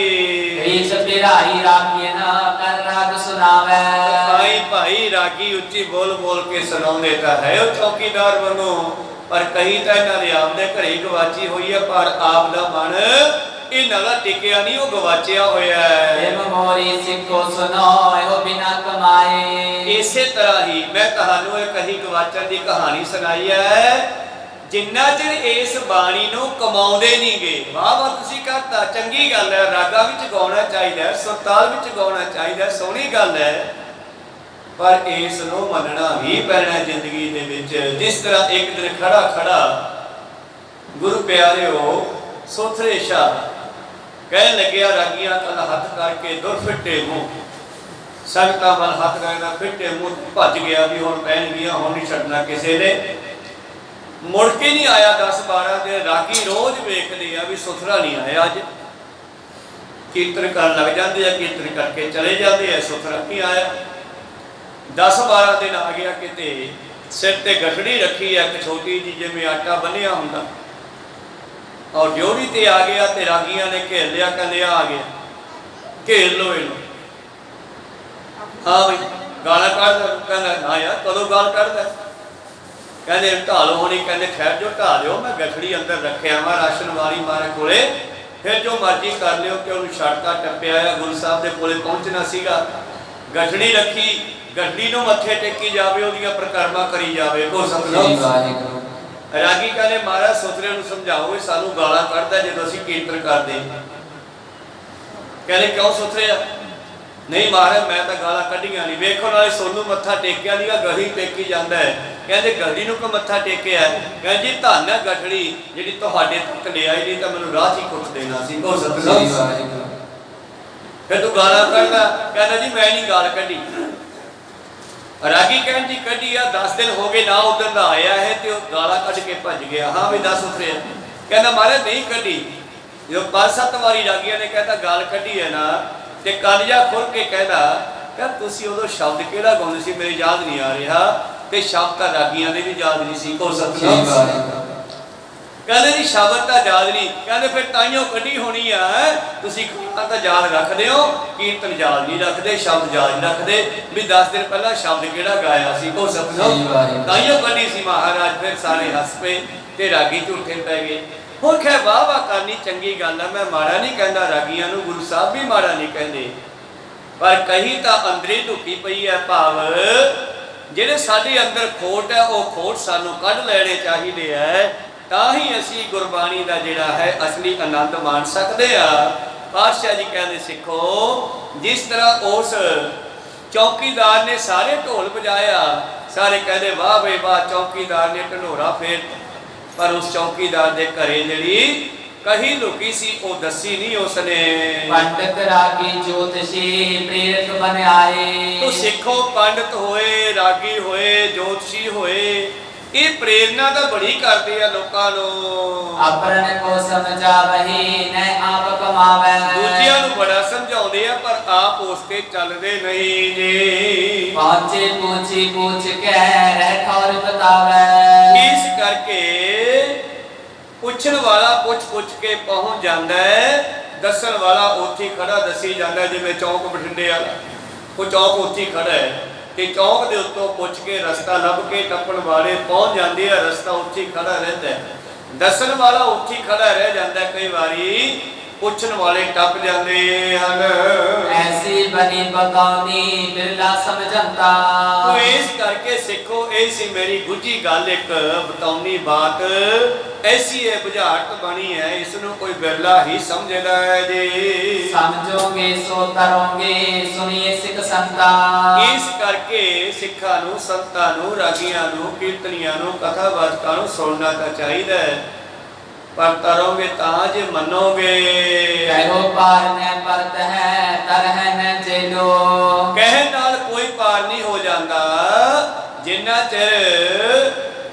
ਰੀਸ ਪਿਰਾਈ ਰਾਖੀ ਨਾ, ਕਰ ਰਾਗ ਸੁਨਾਵੇ। ਭਾਈ ਰਾਗੀ ਉੱਚੀ ਬੋਲ ਬੋਲ ਕੇ ਸੁਣਾਉਂਦੇ ਤਾਂ ਹੈ ਉਹ ਚੌਕੀਦਾਰ ਵਾਂਗੂ, ਪਰ ਕਹੀ ਤਾਂ ਇਹਨਾਂ ਦੇ ਆਪਦੇ ਘਰੇ ਗਵਾਚੀ ਹੋਈ ਹੈ, ਪਰ ਆਪ ਦਾ ਮਨ ਇਹਨਾਂ ਦਾ ਟਿਕਿਆ ਨਹੀਂ, ਉਹ ਗਵਾਚਿਆ ਹੋਇਆ ਹੈ। ਇਹ ਮੋਰੀ ਸਿੱਖੋ ਸੁਨੋ, ਇਹੋ ਬਿਨਾ ਕਮਾਏ। ਇਸੇ ਤਰ੍ਹਾਂ ਹੀ ਮੈਂ ਤੁਹਾਨੂੰ ਇਹ ਕਹੀ ਗਵਾਚਣ ਦੀ ਕਹਾਣੀ ਸੁਣਾਈ ਹੈ। ਜਿੰਨਾ ਚਿਰ ਇਸ ਬਾਣੀ ਨੂੰ ਕਮਾਉਂਦੇ ਨਹੀਂ ਗਏ। ਵਾਹ ਵਾਹ ਤੁਸੀਂ ਕਰਤਾ, ਚੰਗੀ ਗੱਲ ਹੈ, ਰਾਗਾ ਵਿੱਚ ਗਾਉਣਾ ਚਾਹੀਦਾ, ਸੁਰਤਾਲ ਵਿੱਚ ਗਾਉਣਾ ਚਾਹੀਦਾ, ਸੋਹਣੀ ਗੱਲ ਹੈ, ਪਰ ਇਸ ਨੂੰ ਮੰਨਣਾ ਵੀ ਪੈਣਾ ਜ਼ਿੰਦਗੀ ਦੇ ਵਿੱਚ। ਜਿਸ ਤਰ੍ਹਾਂ ਇੱਕ ਦਿਨ ਖੜਾ ਖੜਾ ਗੁਰੂ ਪਿਆਰਿਓ ਸੋਥਰੇ ਸ਼ਾਹ ਕਹਿਣ ਲੱਗਿਆ, ਰਾਗੀਆਂ ਕੱਲ ਹੱਥ ਕਰਕੇ ਦੁਰ ਫਿੱਟੇ ਮੂੰਹ, ਸੰਗਤਾਂ ਵੱਲ ਹੱਥ ਕਰਦਾ ਫਿੱਟੇ ਮੂੰਹ ਭੱਜ ਗਿਆ ਵੀ ਹੁਣ ਪੈਣ ਗਿਆ, ਹੁਣ ਨਹੀਂ ਛੱਡਣਾ ਕਿਸੇ ਨੇ। ਮੁੜ ਕੇ ਨਹੀਂ ਆਇਆ 10-12 ਦਿਨ। ਰਾਗੀ ਰੋਜ਼ ਵੇਖਦੇ ਆ ਵੀ ਸੁਥਰਾ ਨਹੀਂ ਆਇਆ ਅੱਜ, ਕੀਰਤਨ ਕਰਨ ਲੱਗ ਜਾਂਦੇ ਆ, ਕੀਰਤਨ ਕਰਕੇ ਚਲੇ ਜਾਂਦੇ ਆ, ਸੁਥਰਾ ਨਹੀਂ ਆਇਆ। 10-12 ਦਿਨ ਆ ਗਿਆ, ਕਿਤੇ ਸਿਰ ਤੇ ਗਠੜੀ ਰੱਖੀ ਆ ਇੱਕ ਛੋਟੀ ਜਿਹੀ, ਜਿਵੇਂ ਆਟਾ ਬੰਨਿਆ ਹੁੰਦਾ, ਔਰ ਡਿਓੜੀ ਤੇ ਆ ਗਿਆ ਤੇ ਰਾਗੀਆਂ ਨੇ ਘੇਰ ਲਿਆ, ਕਹਿੰਦੇ ਆ ਗਿਆ, ਘੇਰ ਲੋ ਇਹਨੂੰ। ਹਾਂ ਬਈ ਗਾਲਾਂ ਕੱਢਦਾ, ਕਹਿੰਦਾ ਨਾ ਯਾਰ ਕਦੋਂ ਗਾਲ ਕੱਢਦਾ, ਕਹਿੰਦੇ ਢਾਲੋ ਹੋਣੀ, ਕਹਿੰਦੇ ਠਹਿਰ ਜੋ ਢਾ ਲਿਓ, ਮੈਂ ਗਠੜੀ ਅੰਦਰ ਰੱਖਿਆ ਵਾ ਰਾਸ਼ਨ ਵਾਲੀ ਮਾਰੇ ਕੋਲੇ, ਫਿਰ ਜੋ ਮਰਜ਼ੀ ਕਰ ਲਿਓ। ਕਿ ਉਹਨੂੰ ਛੱਡਤਾ ਟੱਪਿਆ ਆ, ਗੁਰੂ ਸਾਹਿਬ ਦੇ ਕੋਲੇ ਪਹੁੰਚਣਾ ਸੀਗਾ, ਗਠੜੀ ਰੱਖੀ, ਗਠੜੀ ਨੂੰ ਮੱਥੇ ਟੇਕੀ ਜਾਵੇ, ਉਹਦੀਆਂ ਪ੍ਰਕਰਮਾ ਕਰੀ ਜਾਵੇ। ਕੋ ਸਤਿਨਾਮ। ਰਾਗੀ ਕਹਿੰਦੇ ਮਹਾਰਾਜ ਸੋਤਰੇ ਨੂੰ ਸਮਝਾਓ, ਸਾਨੂੰ ਗਾਲਾਂ ਕੱਢਦਾ ਜਦੋਂ ਅਸੀਂ ਕੀਰਤਨ ਕਰਦੇ। ਕਹਿੰਦੇ ਕਿਉਂ ਸੋਤਰਿਆ? ਨਹੀਂ ਮਹਾਰਾਜ ਮੈਂ ਤਾਂ ਗਾਲਾਂ ਕੱਢੀਆਂ ਨਹੀਂ, ਵੇਖੋ ਨਾਲੇ ਸੋਨੂੰ ਮੱਥਾ ਟੇਕਿਆ ਨਹੀਂ, ਗਠੜੀ ਟੇਕੀ ਜਾਂਦਾ ਹੈ। ਕਹਿੰਦੇ ਗਠੜੀ ਨੂੰ ਕੋ ਮੱਥਾ ਟੇਕਿਆ? ਕਹਿੰਦੇ ਜੀ ਧੰਨ ਹੈ ਗਠੜੀ ਜਿਹੜੀ ਤੁਹਾਡੇ ਤੱਕ ਲੈ ਆਈ, ਨਹੀਂ ਤਾਂ ਮੈਨੂੰ ਰਾਹ 'ਚ ਹੀ ਕੁੱਟ ਦੇਣਾ ਸੀ। ਕੋ ਸਤਿਨਾਮ। ਫਿਰ ਤੂੰ ਗਾਲਾਂ ਕੱਢਦਾ? ਕਹਿੰਦਾ ਜੀ ਮੈਂ ਨਹੀਂ ਗਾਲ ਕੱਢੀ। ਰਾਗੀ ਕਹਿਣ ਜੀ ਕੱਢੀ ਆ, 10 ਦਿਨ ਹੋ ਗਏ ਨਾ ਉਦੋਂ ਦਾ ਆਇਆ ਹੈ ਤੇ ਉਹ ਗਾਲਾਂ ਕੱਢ ਕੇ ਭੱਜ ਗਿਆ। ਹਾਂ ਵੀ ਦੱਸ ਉਤਰਿਆ? ਕਹਿੰਦਾ ਮਹਾਰਾਜ ਨਹੀਂ ਕੱਢੀ। ਜਦੋਂ 5-7 ਵਾਰੀ ਰਾਗੀਆਂ ਨੇ ਕਹਿੰਦਾ ਗਾਲ ਕੱਢੀ ਹੈ ਨਾ, ਤੇ ਕਲਜਾ ਖੁੱਲ ਕੇ ਕਹਿੰਦਾ ਯਾਰ ਤੁਸੀਂ ਉਦੋਂ ਸ਼ਬਦ ਕਿਹੜਾ ਗਾਉਂਦੇ ਸੀ, ਮੇਰੇ ਯਾਦ ਨਹੀਂ ਆ ਰਿਹਾ, ਤੇ ਸ਼ਬਦ ਤਾਂ ਰਾਗੀਆਂ ਦੇ ਵੀ ਯਾਦ ਨਹੀਂ ਸੀ। ਕੋ ਸਤਿਨਾਮ। ਕਹਿੰਦੇ ਜੀ ਸ਼ਬਦ ਤਾਂ ਯਾਦ ਨਹੀਂ। ਕਹਿੰਦੇ ਫਿਰ ਤਾਈਓ ਕੱਢੀ ਹੋਣੀ ਆ, ਤੁਸੀਂ ਤਾਂ ਯਾਦ ਰੱਖਦੇ ਹੋ, ਕੀਰਤਨ ਯਾਦ ਨਹੀਂ ਰੱਖਦੇ, ਸ਼ਬਦ ਯਾਦ ਨਹੀਂ ਰੱਖਦੇ ਵੀ 10 ਦਿਨ ਪਹਿਲਾਂ ਸ਼ਬਦ ਕਿਹੜਾ ਗਾਇਆ ਸੀ। ਕੋ ਸਤਿਨਾਮ। ਤਾਈਓ ਕੱਢੀ ਸੀ ਮਹਾਰਾਜ। ਫਿਰ ਸਾਰੇ ਹੱਸ ਪਏ ਤੇ ਰਾਗੀ ਝੂਠੇ ਪੈ ਗਏ। ਹੁਣ ਖੈ ਵਾਹ ਵਾਹ ਕਰਨੀ ਚੰਗੀ ਗੱਲ ਆ, ਮੈਂ ਮਾੜਾ ਨਹੀਂ ਕਹਿੰਦਾ ਰਾਗੀਆਂ ਨੂੰ, ਗੁਰੂ ਸਾਹਿਬ ਵੀ ਮਾੜਾ ਨਹੀਂ ਕਹਿੰਦੇ, ਪਰ ਕਹੀ ਤਾਂ ਅੰਦਰੀ ਢੁੱਕੀ ਪਈ ਹੈ। ਭਾਵ ਜਿਹੜੇ ਸਾਡੇ ਅੰਦਰ ਖੋਟ ਹੈ, ਉਹ ਖੋਟ ਸਾਨੂੰ ਕੱਢ ਲੈਣੇ ਚਾਹੀਦੇ ਹੈ, ਤਾਂ ਹੀ ਅਸੀਂ ਗੁਰਬਾਣੀ ਦਾ ਜਿਹੜਾ ਹੈ ਅਸਲੀ ਆਨੰਦ ਮਾਣ ਸਕਦੇ ਆ। ਪਾਤਸ਼ਾਹ ਜੀ ਕਹਿੰਦੇ ਸਿੱਖੋ, ਜਿਸ ਤਰ੍ਹਾਂ ਉਸ ਚੌਕੀਦਾਰ ਨੇ ਸਾਰੇ ਢੋਲ ਵਜਾਇਆ, ਸਾਰੇ ਕਹਿੰਦੇ ਵਾਹ ਬਈ ਵਾਹ, ਚੌਕੀਦਾਰ ਨੇ ਢਨੋਰਾ ਫੇਰ, ਪਰ ਉਸ ਚੌਕੀਦਾਰ ਦੇ ਘਰੇ ਜਿਹੜੀ ਕਹੀ ਲੁਕੀ ਸੀ ਉਹ ਦੱਸੀ ਨਹੀਂ ਉਸਨੇ। ਪੰਡਤ ਰਾਗੀ ਜੋਤਸ਼ੀ ਪ੍ਰੇਰਕ ਬਨ ਆਏ। ਤੋ ਸਿੱਖੋ ਪੰਡਤ ਹੋਏ, ਰਾਗੀ ਹੋਏ, ਜੋਤਸ਼ੀ ਹੋਏ, ਇਹ ਪ੍ਰੇਰਨਾ ਤਾਂ ਬੜੀ ਕਰਦੇ ਆ ਲੋਕਾਂ ਨੂੰ। ਆਪਰਨ ਕੋ ਸਮਝਾਵਹਿ ਨੈ ਆਪ ਕਮਾਵੈ। ਦੂਜਿਆਂ ਨੂੰ ਬੜਾ ਸਮਝਾਉਂਦੇ ਆ ਪਰ ਆਪ ਉਸ ਤੇ ਚੱਲਦੇ ਨਹੀਂ ਜੀ। ਪਹੁੰਚੇ ਪੁੱਛੀ ਪੁੱਛ ਕੇ ਰਹਿ ਠੌਰ ਬਤਾਵੈ। ਇਸ ਕਰਕੇ ਪੁੱਛਣ ਵਾਲਾ ਪੁੱਛ ਕੇ ਪਹੁੰਚ ਜਾਂਦਾ ਹੈ, ਦੱਸਣ ਵਾਲਾ ਉੱਥੇ ਖੜਾ ਦੱਸੀ ਜਾਂਦਾ। ਜਿਵੇਂ ਚੌਂਕ ਬਠਿੰਡੇ ਵਾਲਾ, ਉਹ ਚੌਂਕ ਉੱਥੇ ਖੜਾ ਹੈ ਤੇ ਚੌਂਕ ਦੇ ਉੱਤੋਂ ਪੁੱਛ ਕੇ ਰਸਤਾ ਲੱਭ ਕੇ ਟੱਪਣ ਵਾਲੇ ਪਹੁੰਚ ਜਾਂਦੇ ਆ, ਰਸਤਾ ਉੱਥੇ ਖੜਾ ਰਹਿੰਦਾ ਹੈ। ਦੱਸਣ ਵਾਲਾ ਉੱਥੇ ਖੜਾ ਰਹਿ ਜਾਂਦਾ, ਕਈ ਵਾਰੀ ਪੁੱਛਣ ਵਾਲੇ ਟੱਪ ਜਾਂਦੇ ਹਨ। ਐਸੀ ਬਣੀ ਬਤਾਉਣੀ ਬਿਰਲਾ ਸਮਝੰਤਾ। ਤੋ ਇਸ ਕਰਕੇ ਸਿੱਖੋ, ਇਹ ਸੀ ਮੇਰੀ ਗੁੱਝੀ ਗੱਲ, ਇੱਕ ਬਤਾਉਣੀ ਬਾਤ ਐਸੀ ਹੈ, ਬੁਝਾਰਤ ਬਣੀ ਹੈ, ਇਸ ਨੂੰ ਕੋਈ ਬਿਰਲਾ ਹੀ ਸਮਝਦਾ ਹੈ ਜੀ। ਸਮਝੋਗੇ ਸੋ ਤਰੋਗੇ, ਸੁਣੀਏ ਸਿੱਖ ਸੰਤਾ। ਇਸ ਕਰਕੇ ਸਿੱਖਾਂ ਨੂੰ, ਸੰਤਾਂ ਨੂੰ, ਰਾਗੀਆਂ ਨੂੰ, ਕੀਰਤਨੀਆਂ ਨੂੰ, ਕਥਾਵਾਚਕਾਂ ਨੂੰ ਸੁਣਨਾ ਤਾਂ ਚਾਹੀਦਾ ਹੈ, ਪਰ ਤਰੋਗੇ ਤਾਂ ਜੇ ਮੰਨੋਗੇ। ਕਹਿਓ ਪਾਰ ਨੈ ਪਰਤ ਹੈ, ਤਰ ਹੈ ਨੈ ਜੇਲੋ। ਕਹਿਣ ਨਾਲ ਕੋਈ ਪਾਰ ਨਹੀਂ ਹੋ ਜਾਂਦਾ, ਜਿੰਨਾ ਚਿਰ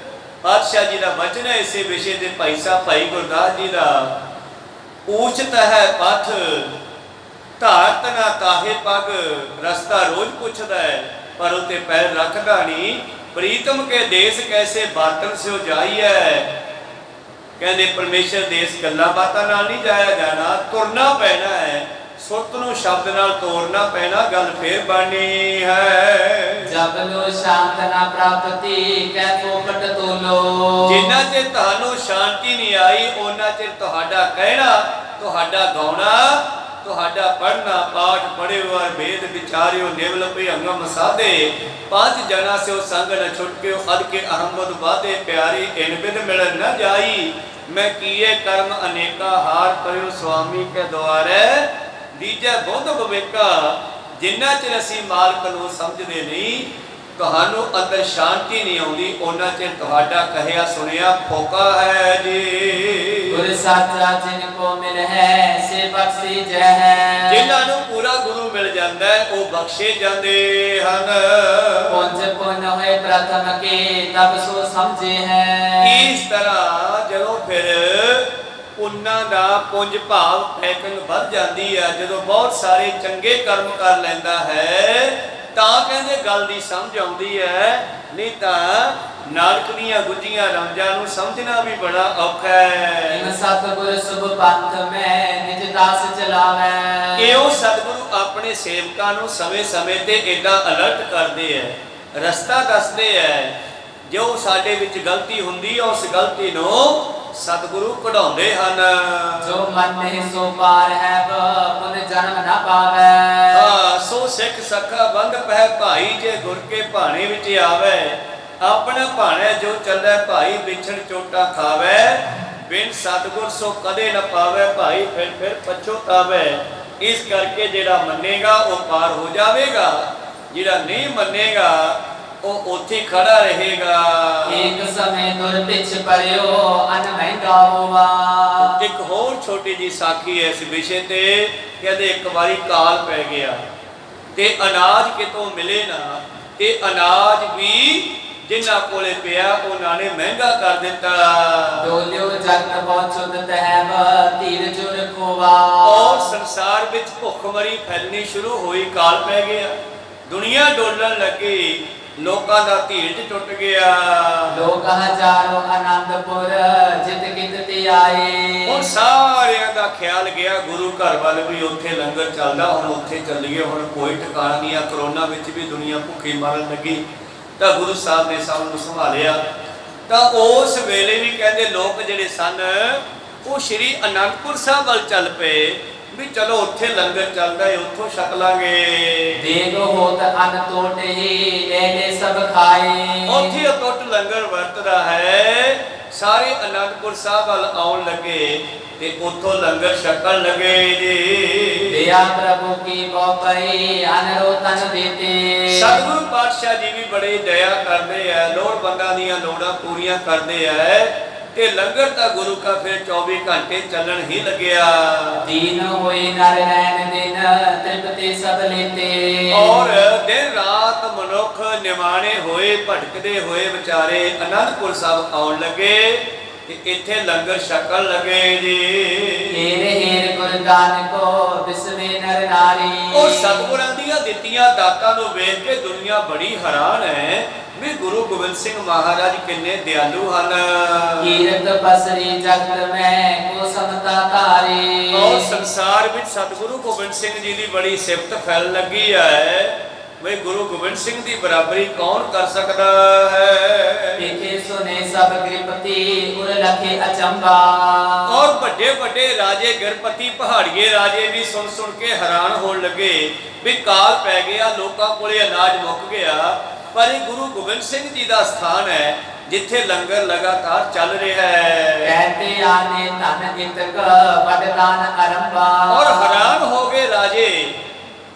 ਪਾਤਸ਼ਾਹ ਜੀ ਦਾ ਵਚਨ ਹੈ ਇਸੇ ਵਿਸ਼ੇ ਤੇ, ਭਾਈ ਸਾਹਿਬ ਭਾਈ ਗੁਰਦਾਸ ਜੀ ਦਾ, ਪੂਛਤ ਹੈ ਪਥ ਧਾਰਤ ਨਾ ਤਾਹੇ ਪਗ। ਰਸਤਾ ਰੋਜ਼ ਪੁੱਛਦਾ ਹੈ ਪਰ ਉਤੇ ਪੈਰ ਰੱਖਦਾ ਨਹੀਂ। ਪ੍ਰੀਤਮ ਕੇ ਦੇਸ ਕੈਸੇ ਬਾਤਨ ਸਿਓ ਜਾਈਐ। ਕਹਿੰਦੇ ਪਰਮੇਸ਼ਰ ਦੇਸ ਗੱਲਾਂ ਬਾਤਾਂ ਨਾਲ ਨਹੀਂ ਜਾਇਆ ਜਾਣਾ, ਤੁਰਨਾ ਪੈਣਾ ਹੈ, ਸੁਰਤ ਨੂੰ ਸ਼ਬਦ ਨਾਲ ਤੋੜਨਾ ਪੈਣਾ, ਗੱਲ ਫੇਰ ਬਣਨੀ ਹੈ। ਜਬ ਲੋ ਸ਼ਾਂਤ ਨਾ ਪ੍ਰਾਪਤੀ ਕੈ ਫੋਕਟ ਤੋਲੋ। ਜਿੰਨਾ ਚਿਰ ਤੁਹਾਨੂੰ ਸ਼ਾਂਤੀ ਨਹੀਂ ਆਈ, ਉਹਨਾਂ ਚਿਰ ਤੁਹਾਡਾ ਕਹਿਣਾ, ਤੁਹਾਡਾ ਗਾਉਣਾ ਤੁਹਾਡਾ ਪੜਨਾ ਪਾਠ ਪੜਿਓ ਅਰ ਵੇਦ ਵਿਚਾਰਿਓ ਨਿਵਲ ਭਿਅੰਗਮ ਸਾਧੇ ਪੰਜ ਜਨਾ ਸਿਓ ਸੰਗ ਨ ਛੁਟਕਿਓ ਅਦ ਕੇ ਅਹਮਦ ਵਾਦੇ ਪਿਆਰੀ ਇਨ ਬਿਨ ਮਿਲਨ ਨ ਜਾਈ ਮੈਂ ਕੀਏ ਕਰਮ ਅਨੇਕਾ ਹਾਰ ਪਰਿਓ ਸੁਆਮੀ ਕੇ ਦੁਆਰੇ ਦੀਜੈ ਬੁੱਧ ਵਿਵੇਕਾ ਜਿੰਨਾ ਚਿਰ ਅਸੀਂ ਮਾਲਕ ਨੂੰ ਸਮਝਦੇ ਨਹੀਂ ਤੁਹਾਨੂੰ ਅੰਦਰ ਸ਼ਾਂਤੀ ਨਹੀਂ ਆਉਂਦੀ ਉਹਨਾਂ ਚਿਰ ਤੁਹਾਡਾ ਕਹਿਆ ਸੁਣਿਆ ਫੋਕਾ ਹੈ ਜੀ। ਗੁਰ ਸਾਚਾ ਜਿਨ ਕੋ ਮਿਲ ਹੈ ਸੇ ਬਖਸ਼ੀ ਜੈ ਹੈ। ਜਿਨ੍ਹਾਂ ਨੂੰ ਪੂਰਾ ਗੁਰੂ ਮਿਲ ਜਾਂਦਾ ਹੈ ਉਹ ਬਖਸ਼ੇ ਜਾਂਦੇ ਹਨ। ਪੁੰਜ ਪੁੰਨ ਹੋਏ ਪ੍ਰਥਮ ਕੇ ਤਬ ਸੋ ਸਮਝੇ ਹੈ। ਇਸ ਤਰ੍ਹਾਂ ਜਦੋਂ ਫਿਰ ਪੁੰਨਾਂ ਦਾ ਪੁੰਜ ਭਾਵ ਪੈਕੰਗ ਵੱਧ ਜਾਂਦੀ ਹੈ, ਜਦੋਂ ਬਹੁਤ ਸਾਰੇ ਚੰਗੇ ਕਰਮ ਕਰ ਲੈਂਦਾ ਹੈ ਤਾਂ ਕਹਿੰਦੇ ਗੱਲ ਦੀ ਸਮਝ ਆਉਂਦੀ ਹੈ, ਨਹੀਂ ਤਾਂ ਨਾਨਕ ਦੀਆਂ ਗੁੱਝੀਆਂ ਰਮਜਾਂ ਨੂੰ ਸਮਝਣਾ ਵੀ ਬੜਾ ਔਖਾ ਹੈ। ਇਨ ਸਤਿਗੁਰ ਸੁਭ ਪੰਥ ਮੈਂ ਨਿਜ ਦਾਸ ਚਲਾਵੈ। ਇਹੋ ਸਤਿਗੁਰੂ ਆਪਣੇ ਸੇਵਕਾਂ ਨੂੰ ਸਮੇਂ-ਸਮੇਂ ਤੇ ਏਦਾਂ ਅਲਰਟ ਕਰਦੇ ਐ, ਰਸਤਾ ਦੱਸਦੇ ਐ। ਜੋ ਸਾਡੇ ਵਿੱਚ ਗਲਤੀ ਹੁੰਦੀ ਹੈ ਉਸ ਗਲਤੀ ਨੂੰ ਸਤਿਗੁਰੂ ਕਢਾਉਂਦੇ ਹਨ। ਜੋ ਮਨ ਨਹੀਂ ਸੋ ਪਾਰ ਹੈ ਪੁਨ ਜਨਮ ਨਾ ਪਾਵੈ। ਹਾਂ, ਸੋ ਸਿੱਖ ਸਖਾ ਬੰਧ ਪਹਿ ਭਾਈ ਜੇ ਗੁਰ ਕੇ ਭਾਣੇ ਵਿੱਚ ਆਵੇ। ਆਪਣਾ ਭਾਣਾ ਜੋ ਚੱਲੇ ਭਾਈ ਵਿਛੜ ਚੋਟਾ ਖਾਵੇ। ਬਿਨ ਸਤਿਗੁਰ ਸੋ ਕਦੇ ਨਾ ਪਾਵੇ ਭਾਈ ਫਿਰ ਪਛੋਤਾਵੇ। ਇਸ ਕਰਕੇ ਜਿਹੜਾ ਮੰਨੇਗਾ ਉਹ ਪਾਰ ਹੋ ਜਾਵੇਗਾ, ਜਿਹੜਾ ਨਹੀਂ ਮੰਨੇਗਾ ਉਹ ਉੱਥੇ ਖੜਾ ਰਹੇਗਾ। ਇੱਕ ਸਮੇਂ ਦੁਰ ਪਿਛ ਪਰਿਓ ਅਨ ਮਹਿੰਗਾ ਹੋਵਾ। ਇੱਕ ਹੋਰ ਛੋਟੀ ਜੀ ਸਾਖੀ ਹੈ ਇਸ ਵਿਸ਼ੇ ਤੇ। ਕਹਿੰਦੇ ਇੱਕ ਵਾਰੀ ਕਾਲ ਪੈ ਗਿਆ ਤੇ ਅਨਾਜ ਕਿਤੋਂ ਮਿਲੇ ਨਾ, ਤੇ ਅਨਾਜ ਵੀ ਜਿਨ੍ਹਾਂ ਕੋਲੇ ਪਿਆ ਉਹਨਾਂ ਨੇ ਮਹਿੰਗਾ ਕਰ ਦਿੱਤਾ। ਡੋਲਿਓ ਜਗਤ ਪਹੁੰਚੁਤ ਤਹਿਬ ਧੀਰਜ ਰਖੋਵਾ। ਔਰ ਸੰਸਾਰ ਵਿੱਚ ਭੁੱਖਮਰੀ ਫੈਲਣੀ ਸ਼ੁਰੂ ਹੋਈ, ਕਾਲ ਪੈ ਗਿਆ, ਦੁਨੀਆ ਡੋਲਣ ਲੱਗੀ, ਲੋਕਾਂ ਦਾ ਧੀਰਜ ਟੁੱਟ ਗਿਆ। ਲੋਕ ਹਜ਼ਾਰੋਂ ਆਨੰਦਪੁਰ ਜਿਤ ਕਿਤ ਤੇ ਆਏ। ਹੁਣ ਸਾਰਿਆਂ ਦਾ ਖਿਆਲ ਗਿਆ ਗੁਰੂ ਘਰ ਵੱਲ ਵੀ, ਉੱਥੇ ਲੰਗਰ ਚੱਲਦਾ, ਹੁਣ ਉੱਥੇ ਚੱਲੀਏ, ਹੁਣ ਕੋਈ ਟਿਕਾਣਾ ਨਹੀਂ ਆ। ਕਰੋਨਾ ਵਿੱਚ ਵੀ ਦੁਨੀਆ ਭੁੱਖੀ ਮਰਨ ਲੱਗੀ ਤਾਂ ਗੁਰੂ ਸਾਹਿਬ ਨੇ ਸਭ ਨੂੰ ਸੰਭਾਲਿਆ। ਤਾਂ ਉਸ ਵੇਲੇ ਵੀ ਕਹਿੰਦੇ ਲੋਕ ਜਿਹੜੇ ਸਨ ਉਹ ਸ਼੍ਰੀ ਅਨੰਦਪੁਰ ਸਾਹਿਬ ਵੱਲ ਚੱਲ ਪਏ ਵੀ ਚਲੋ ਉੱਥੇ ਲੰਗਰ ਚੱਲਦਾ ਹੈ, ਉੱਥੋਂ ਛਕ ਲਾਂਗੇ। ਦੇਗ ਹੋਤ ਅਨ ਟੋਟੇ ਲੈ ਲੈ ਸਭ ਖਾਏ। ਉੱਥੇ ਅਟੁੱਟ ਲੰਗਰ ਵਰਤਦਾ ਹੈ। ਸਾਰੇ ਅਨੰਦਪੁਰ ਸਾਹਿਬ ਵੱਲ ਆਉਣ ਲੱਗੇ ਤੇ ਉੱਥੋਂ ਲੰਗਰ ਛਕਣ ਲੱਗੇ ਜੀ। ਦਇਆ ਪ੍ਰਭੂ ਕੀ ਬੋਪਈ ਅਨਰੋ ਤਨ ਦੇਤੇ। ਸਤਿਗੁਰੂ ਪਾਤਸ਼ਾਹ ਜੀ ਵੀ ਬੜੀ ਦਇਆ ਕਰਦੇ ਆ, ਲੋੜਵੰਦਾਂ ਦੀਆਂ ਲੋੜਾਂ ਪੂਰੀਆਂ ਕਰਦੇ ਆ। ਤੇ ਲੰਗਰ ਤਾਂ ਗੁਰੂ ਕਾ ਫਿਰ 24 ਘੰਟੇ ਚੱਲਣ ਹੀ ਲੱਗਿਆ। ਦੀਨ ਹੋਏ ਨਰ ਨੈਣ ਦਿਨ ਤ੍ਰਿਪਤੇ ਸਭ ਲੇਤੇ। ਔਰ ਦਿਨ ਰਾਤ ਮਨੁੱਖ ਨਿਮਾਣੇ ਹੋਏ ਭਟਕਦੇ ਹੋਏ ਵਿਚਾਰੇ ਅਨੰਦਪੁਰ ਸਾਹਿਬ ਆਉਣ ਲੱਗੇ ਤੇ ਇੱਥੇ ਲੰਗਰ ਛਕਣ ਲੱਗੇ ਜੀ। ਹੀਰ ਹੀਰ ਗੁਰਦਾਨ ਕੋ ਬਿਸਵੇ ਨਰ ਨਾਰੀ। ਉਹ ਸਤਿਗੁਰਾਂ ਦੀਆਂ ਦਿੱਤੀਆਂ ਦਾਤਾਂ ਨੂੰ ਵੇਖ ਕੇ ਦੁਨੀਆ ਬੜੀ ਹੈਰਾਨ ਹੈ ਵੀ ਗੁਰੂ ਗੋਬਿੰਦ ਸਿੰਘ ਮਹਾਰਾਜ ਕਿੰਨੇ ਦਿਆਲੂ ਹਨ। ਕੀਰਤ ਬਸਰੀ ਜਗਤ ਮੈਂ ਕੋ ਸਮਤਾ ਧਾਰੇ। ਔਰ ਸੰਸਾਰ ਵਿੱਚ ਸਤਿਗੁਰੂ ਗੋਬਿੰਦ ਸਿੰਘ ਜੀ ਦੀ ਬੜੀ ਸਿਫਤ ਫੈਲ ਲੱਗੀ ਹੈ ਵੀ ਗੁਰੂ ਗੋਬਿੰਦ ਸਿੰਘ ਦੀ ਬਰਾਬਰੀ ਕੌਣ ਕਰ ਸਕਦਾ ਹੈ। ਦੇਖੇ ਸੁਨੇ ਸਭ ਗ੍ਰਿਪਤੀ ਉਰ ਲਖੇ ਅਚੰਬਾ। ਔਰ ਵੱਡੇ ਵੱਡੇ ਰਾਜੇ ਗਿਰਪਤੀ ਪਹਾੜੀਏ ਰਾਜੇ ਵੀ ਸੁਣ ਸੁਣ ਕੇ ਹੈਰਾਨ ਹੋਣ ਲੱਗੇ ਵੀ ਕਾਲ ਪੈ ਗਿਆ, ਲੋਕਾਂ ਕੋਲੇ ਅਨਾਜ ਮੁੱਕ ਗਿਆ, ਪਰ ਇਹ ਗੁਰੂ ਗੋਬਿੰਦ ਸਿੰਘ ਜੀ ਦਾ ਸਥਾਨ ਹੈ ਜਿੱਥੇ ਲੰਗਰ ਲਗਾਤਾਰ ਚੱਲ ਰਿਹਾ ਹੈ। ਕਹਤੇ ਆਨੇ ਧਨ ਇਤਕ ਵਡਦਾਨ ਅਰੰਭਾ। ਔਰ ਹੈਰਾਨ ਹੋ ਗਏ ਰਾਜੇ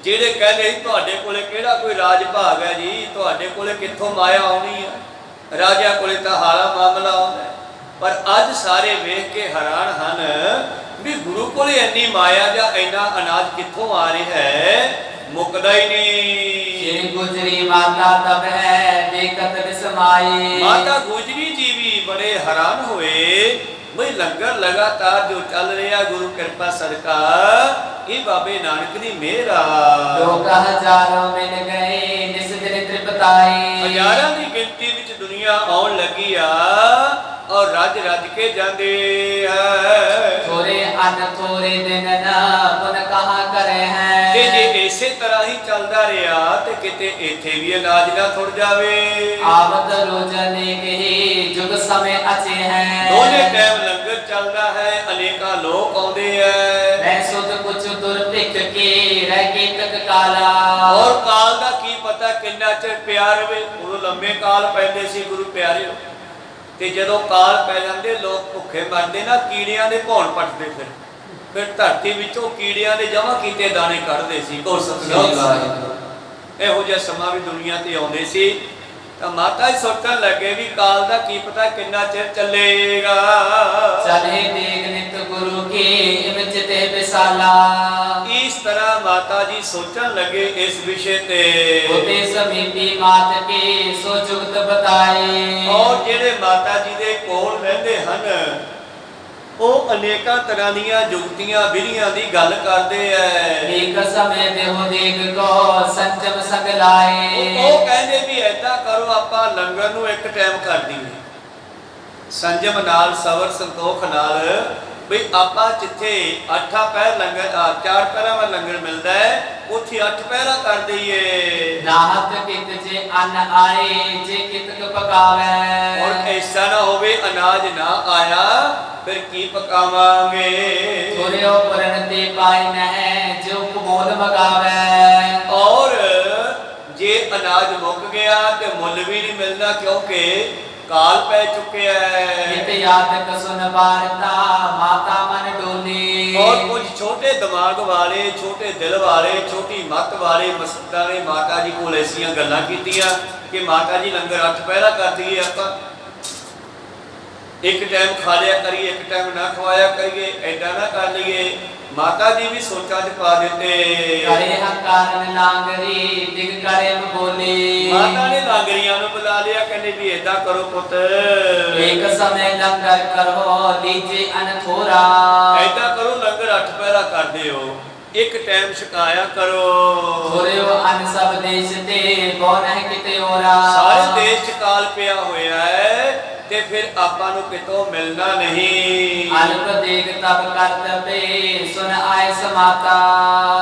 ਜਿਹੜੇ ਕਹਿੰਦੇ ਤੁਹਾਡੇ ਕੋਲੇ ਕਿਹੜਾ ਕੋਈ ਰਾਜ ਭਾਗ ਹੈ ਜੀ, ਤੁਹਾਡੇ ਕੋਲੇ ਕਿੱਥੋਂ ਮਾਇਆ ਆਉਣੀ ਹੈ। ਰਾਜਿਆਂ ਕੋਲੇ ਤਾਂ ਹਾਲਾ ਮਾਮਲਾ ਆਉਂਦਾ, ਪਰ ਅੱਜ ਸਾਰੇ ਵੇਖ ਕੇ ਹੈਰਾਨ ਹਨ ਵੀ ਗੁਰੂ ਕੋਲੇ ਇੰਨੀ ਮਾਇਆ ਜਾਂ ਇੰਨਾ ਅਨਾਜ ਕਿੱਥੋਂ ਆ ਰਿਹਾ ਹੈ, ਮੁੱਕਦਾ ਹੀ ਨਹੀਂ। ਸ਼੍ਰੀ ਗੁਜਰੀ ਮਾਤਾ ਤਬ ਹੈ ਦੇਖਤ ਵਿਸਮਾਈ। ਮਾਤਾ ਗੁਜਰੀ ਜੀ ਵੀ ਬੜੇ ਹੈਰਾਨ ਹੋਏ ਬਈ ਲੰਗਰ ਲਗਾਤਾਰ ਜੋ ਚੱਲ ਰਿਹਾ ਗੁਰੂ ਕਿਰਪਾ ਸਦਕਾ, ਇਹ ਬਾਬੇ ਨਾਨਕ ਦੀ ਮਿਹਰ ਆ। ਲੋਕ ਹਜ਼ਾਰੋਂ ਮਿਲ ਗਏ ਨਿਸ ਦਿਨ ਤ੍ਰਿਪਤਾਈ। ਹਜ਼ਾਰਾਂ ਦੀ ਗਿਣਤੀ ਵਿੱਚ ਦੁਨੀਆ ਆਉਣ ਲੱਗੀ ਆ ਔਰ ਰੱਜ ਰੱਜ ਕੇ ਜਾਂਦੇ ਹੈ। ਥੋੜੇ ਅਨ ਥੋੜੇ ਦਿਨ ਨਾ ਪੁਨ ਕਹਾ ਕਰੇ ਹੈ। ਤੇ ਜੇ ਇਸੇ ਤਰ੍ਹਾਂ ਹੀ ਚੱਲਦਾ ਰਿਹਾ ਤੇ ਕਿਤੇ ਇੱਥੇ ਵੀ ਅਨਾਜ ਨਾ ਥੁੜ ਜਾਵੇ। ਆਵਤ ਰੋਜਨੇ ਕਹੀ ਜੁਗ ਸਮੇਂ ਅਚੇ ਹੈ। ਦੋਨੇ ਟਾਈਮ ਲੰਗਰ ਚੱਲਦਾ ਹੈ, ਅਨੇਕਾਂ ਲੋਕ ਆਉਂਦੇ ਐ। ਮੈਂ ਸੁਧ ਕੁਛ ਦੁਰ ਭਿੱਖ ਕੇ ਰਹਿ ਕੇਤਕ ਕਾਲਾ। ਔਰ ਕਾਲ ਦਾ ਕੀ ਪਤਾ ਕਿੰਨਾ ਚਿਰ ਪਿਆ ਰਵੇ। ਉਦੋਂ ਲੰਮੇ ਕਾਲ ਪੈਂਦੇ ਸੀ ਗੁਰੂ ਪਿਆਰਿਓ, ਤੇ ਜਦੋਂ ਕਾਲ ਪੈ ਜਾਂਦੇ ਲੋਕ ਭੁੱਖੇ ਮਰਦੇ ਨਾ, ਕੀੜਿਆਂ ਦੇ ਭੌਣ ਪੱਟਦੇ ਫਿਰ ਧਰਤੀ ਵਿੱਚੋਂ ਕੀੜਿਆਂ ਦੇ ਜਮ੍ਹਾਂ ਕੀਤੇ ਦਾਣੇ ਕੱਢਦੇ ਸੀ। ਇਹੋ ਜਿਹਾ ਸਮਾਂ ਵੀ ਦੁਨੀਆ ਤੇ ਆਉਂਦੇ ਸੀ। ਤਾਂ ਮਾਤਾ ਜੀ ਸੋਚਣ ਲੱਗੇ ਵੀ ਕਾਲ ਦਾ ਕੀ ਪਤਾ ਕਿੰਨਾ ਚਿਰ ਚੱਲੇਗਾ। ਚਲੇ ਦੇਗ ਨਿਤ ਗੁਰੂ ਕੀ ਇਮਜ ਤੇ ਵਿਸਾਲਾ। ਇਸ ਤਰ੍ਹਾਂ ਮਾਤਾ ਜੀ ਸੋਚਣ ਲੱਗੇ ਇਸ ਵਿਸ਼ੇ ਤੇ। ਉਤੇ ਸਮੀਪੀ ਮਾਤ ਕੇ ਸੋ ਜੁਗਤ ਬਤਾਏ। ਔਰ ਜਿਹੜੇ ਮਾਤਾ ਜੀ ਦੇ ਕੋਲ ਰਹਿੰਦੇ ਹਨ ਉਹ ਅਨੇਕਾਂ ਤਰ੍ਹਾਂ ਦੀਆਂ ਜੁਗਤੀਆਂ ਵਿਧੀਆਂ ਦੀ ਗੱਲ ਕਰਦੇ ਐ। ਇੱਕ ਸਮੇਂ ਦੇਹੋ ਦੇਗ ਕੋ ਸੰਜਮ ਸੰਗ ਲਾਏ। ਉਹ ਕਹਿੰਦੇ ਵੀ ਐਦਾਂ ਕਰੋ, ਆਪਾਂ ਲੰਗਰ ਨੂੰ ਇੱਕ ਟਾਈਮ ਕਰ ਦਈਏ, ਸੰਜਮ ਨਾਲ ਸਬਰ ਸੰਤੋਖ ਨਾਲ। ਵੀ ਆਪਾਂ ਜਿੱਥੇ 8 ਪਹਿਰ ਲੰਗਰ 4 ਪਹਿਰਾਂ ਦਾ ਲੰਗਰ ਮਿਲਦਾ ਹੈ ਉੱਥੇ 8 ਪਹਿਰਾ ਕਰ ਦਈਏ। ਨਾਹਤ ਕਿਤ ਜੇ ਅੰਨ ਆਏ ਜੇ ਕਿਤਕ ਪਕਾਵੇ। ਔਰ ਐਸਾ ਨਾ ਹੋਵੇ ਅਨਾਜ ਨਾ ਆਇਆ ਫਿਰ ਕੀ ਪਕਾਵਾਂਗੇ। ਥੋੜਿਓ ਪਰਨ ਤੇ ਪਾਈ ਨਹਿ ਜੋ ਕਮੋਲ ਮਗਾਵੇ। ਔਰ ਜੇ ਅਨਾਜ ਮੁੱਕ ਗਿਆ ਤੇ ਮੁੱਲ ਵੀ ਨਹੀਂ ਮਿਲਣਾ, ਕਿਉਂਕਿ ਕਾਲ ਪੈ ਚੁੱਕਿਆ ਹੈ। ਨਿਤ ਯਾਦਕ ਸੁਨ ਵਾਰਤਾ ਮਾਤਾ ਮਨ ਡੋਲੀ। ਔਰ ਕੁਝ ਛੋਟੇ ਦਿਮਾਗ ਵਾਲੇ, ਛੋਟੇ ਦਿਲ ਵਾਲੇ, ਛੋਟੀ ਮੱਤ ਵਾਲੇ ਮਸਤਾਂ ਨੇ ਮਾਤਾ ਜੀ ਕੋਲ ਐਸੀਆਂ ਗੱਲਾਂ ਕੀਤੀਆਂ ਕਿ ਮਾਤਾ ਜੀ ਲੰਗਰ 8 ਪਹਿਰਾ ਕਰ ਦਈਏ, ਆਪਾਂ ਇੱਕ ਟਾਈਮ ਖਾ ਲਿਆ ਕਰੀਏ, ਇੱਕ ਟਾਈਮ ਨਾ ਖਵਾਇਆ ਕਰੀਏ, ਐਦਾਂ ਨਾ ਕਰ ਲਈਏ। ਮਾਤਾ ਜੀ ਵੀ ਸੋਚਾਂ 'ਚ ਪਾ ਦਿੱਤੇ। ਕਰੇ ਹਕਾਰਨ ਲਾਂਗਰੀ ਦਿਗ ਕਰੇ ਬੋਲੀ। ਮਾਤਾ ਨੇ ਲਾਂਗਰੀਆਂ ਨੂੰ ਬੁਲਾ ਲਿਆ, ਕਹਿੰਦੇ ਵੀ ਏਦਾਂ ਕਰੋ ਪੁੱਤ, ਇੱਕ ਸਮੇਂ ਲੰਗਰ ਕਰੋ ਲੀਜੇ ਅਨਥੋਰਾ। ਏਦਾਂ ਕਰੋ ਲੰਗਰ 8 ਪਹਿਰਾ ਕਰਦੇ ਹੋ, ਇੱਕ ਟਾਈਮ ਛਕਾਇਆ ਕਰੋ। ਥੋੜਿਓ ਅਨ ਸਭ ਦੇਸ਼ ਤੇ ਕੋ ਨਹੀਂ ਕਿਤੇ ਹੋਰਾ। ਸਾਰੇ ਦੇਸ਼ 'ਚ ਕਾਲ ਪਿਆ ਹੋਇਆ ਹੈ ਤੇ ਫਿਰ ਆਪਾਂ ਨੂੰ ਕਿਤੋਂ ਮਿਲਣਾ ਨਹੀਂ। ਅਲਪ ਦੇਗ ਤਬ ਕਰਤਬੇ ਸੁਨ ਆਏ ਸਮਾਤਾ।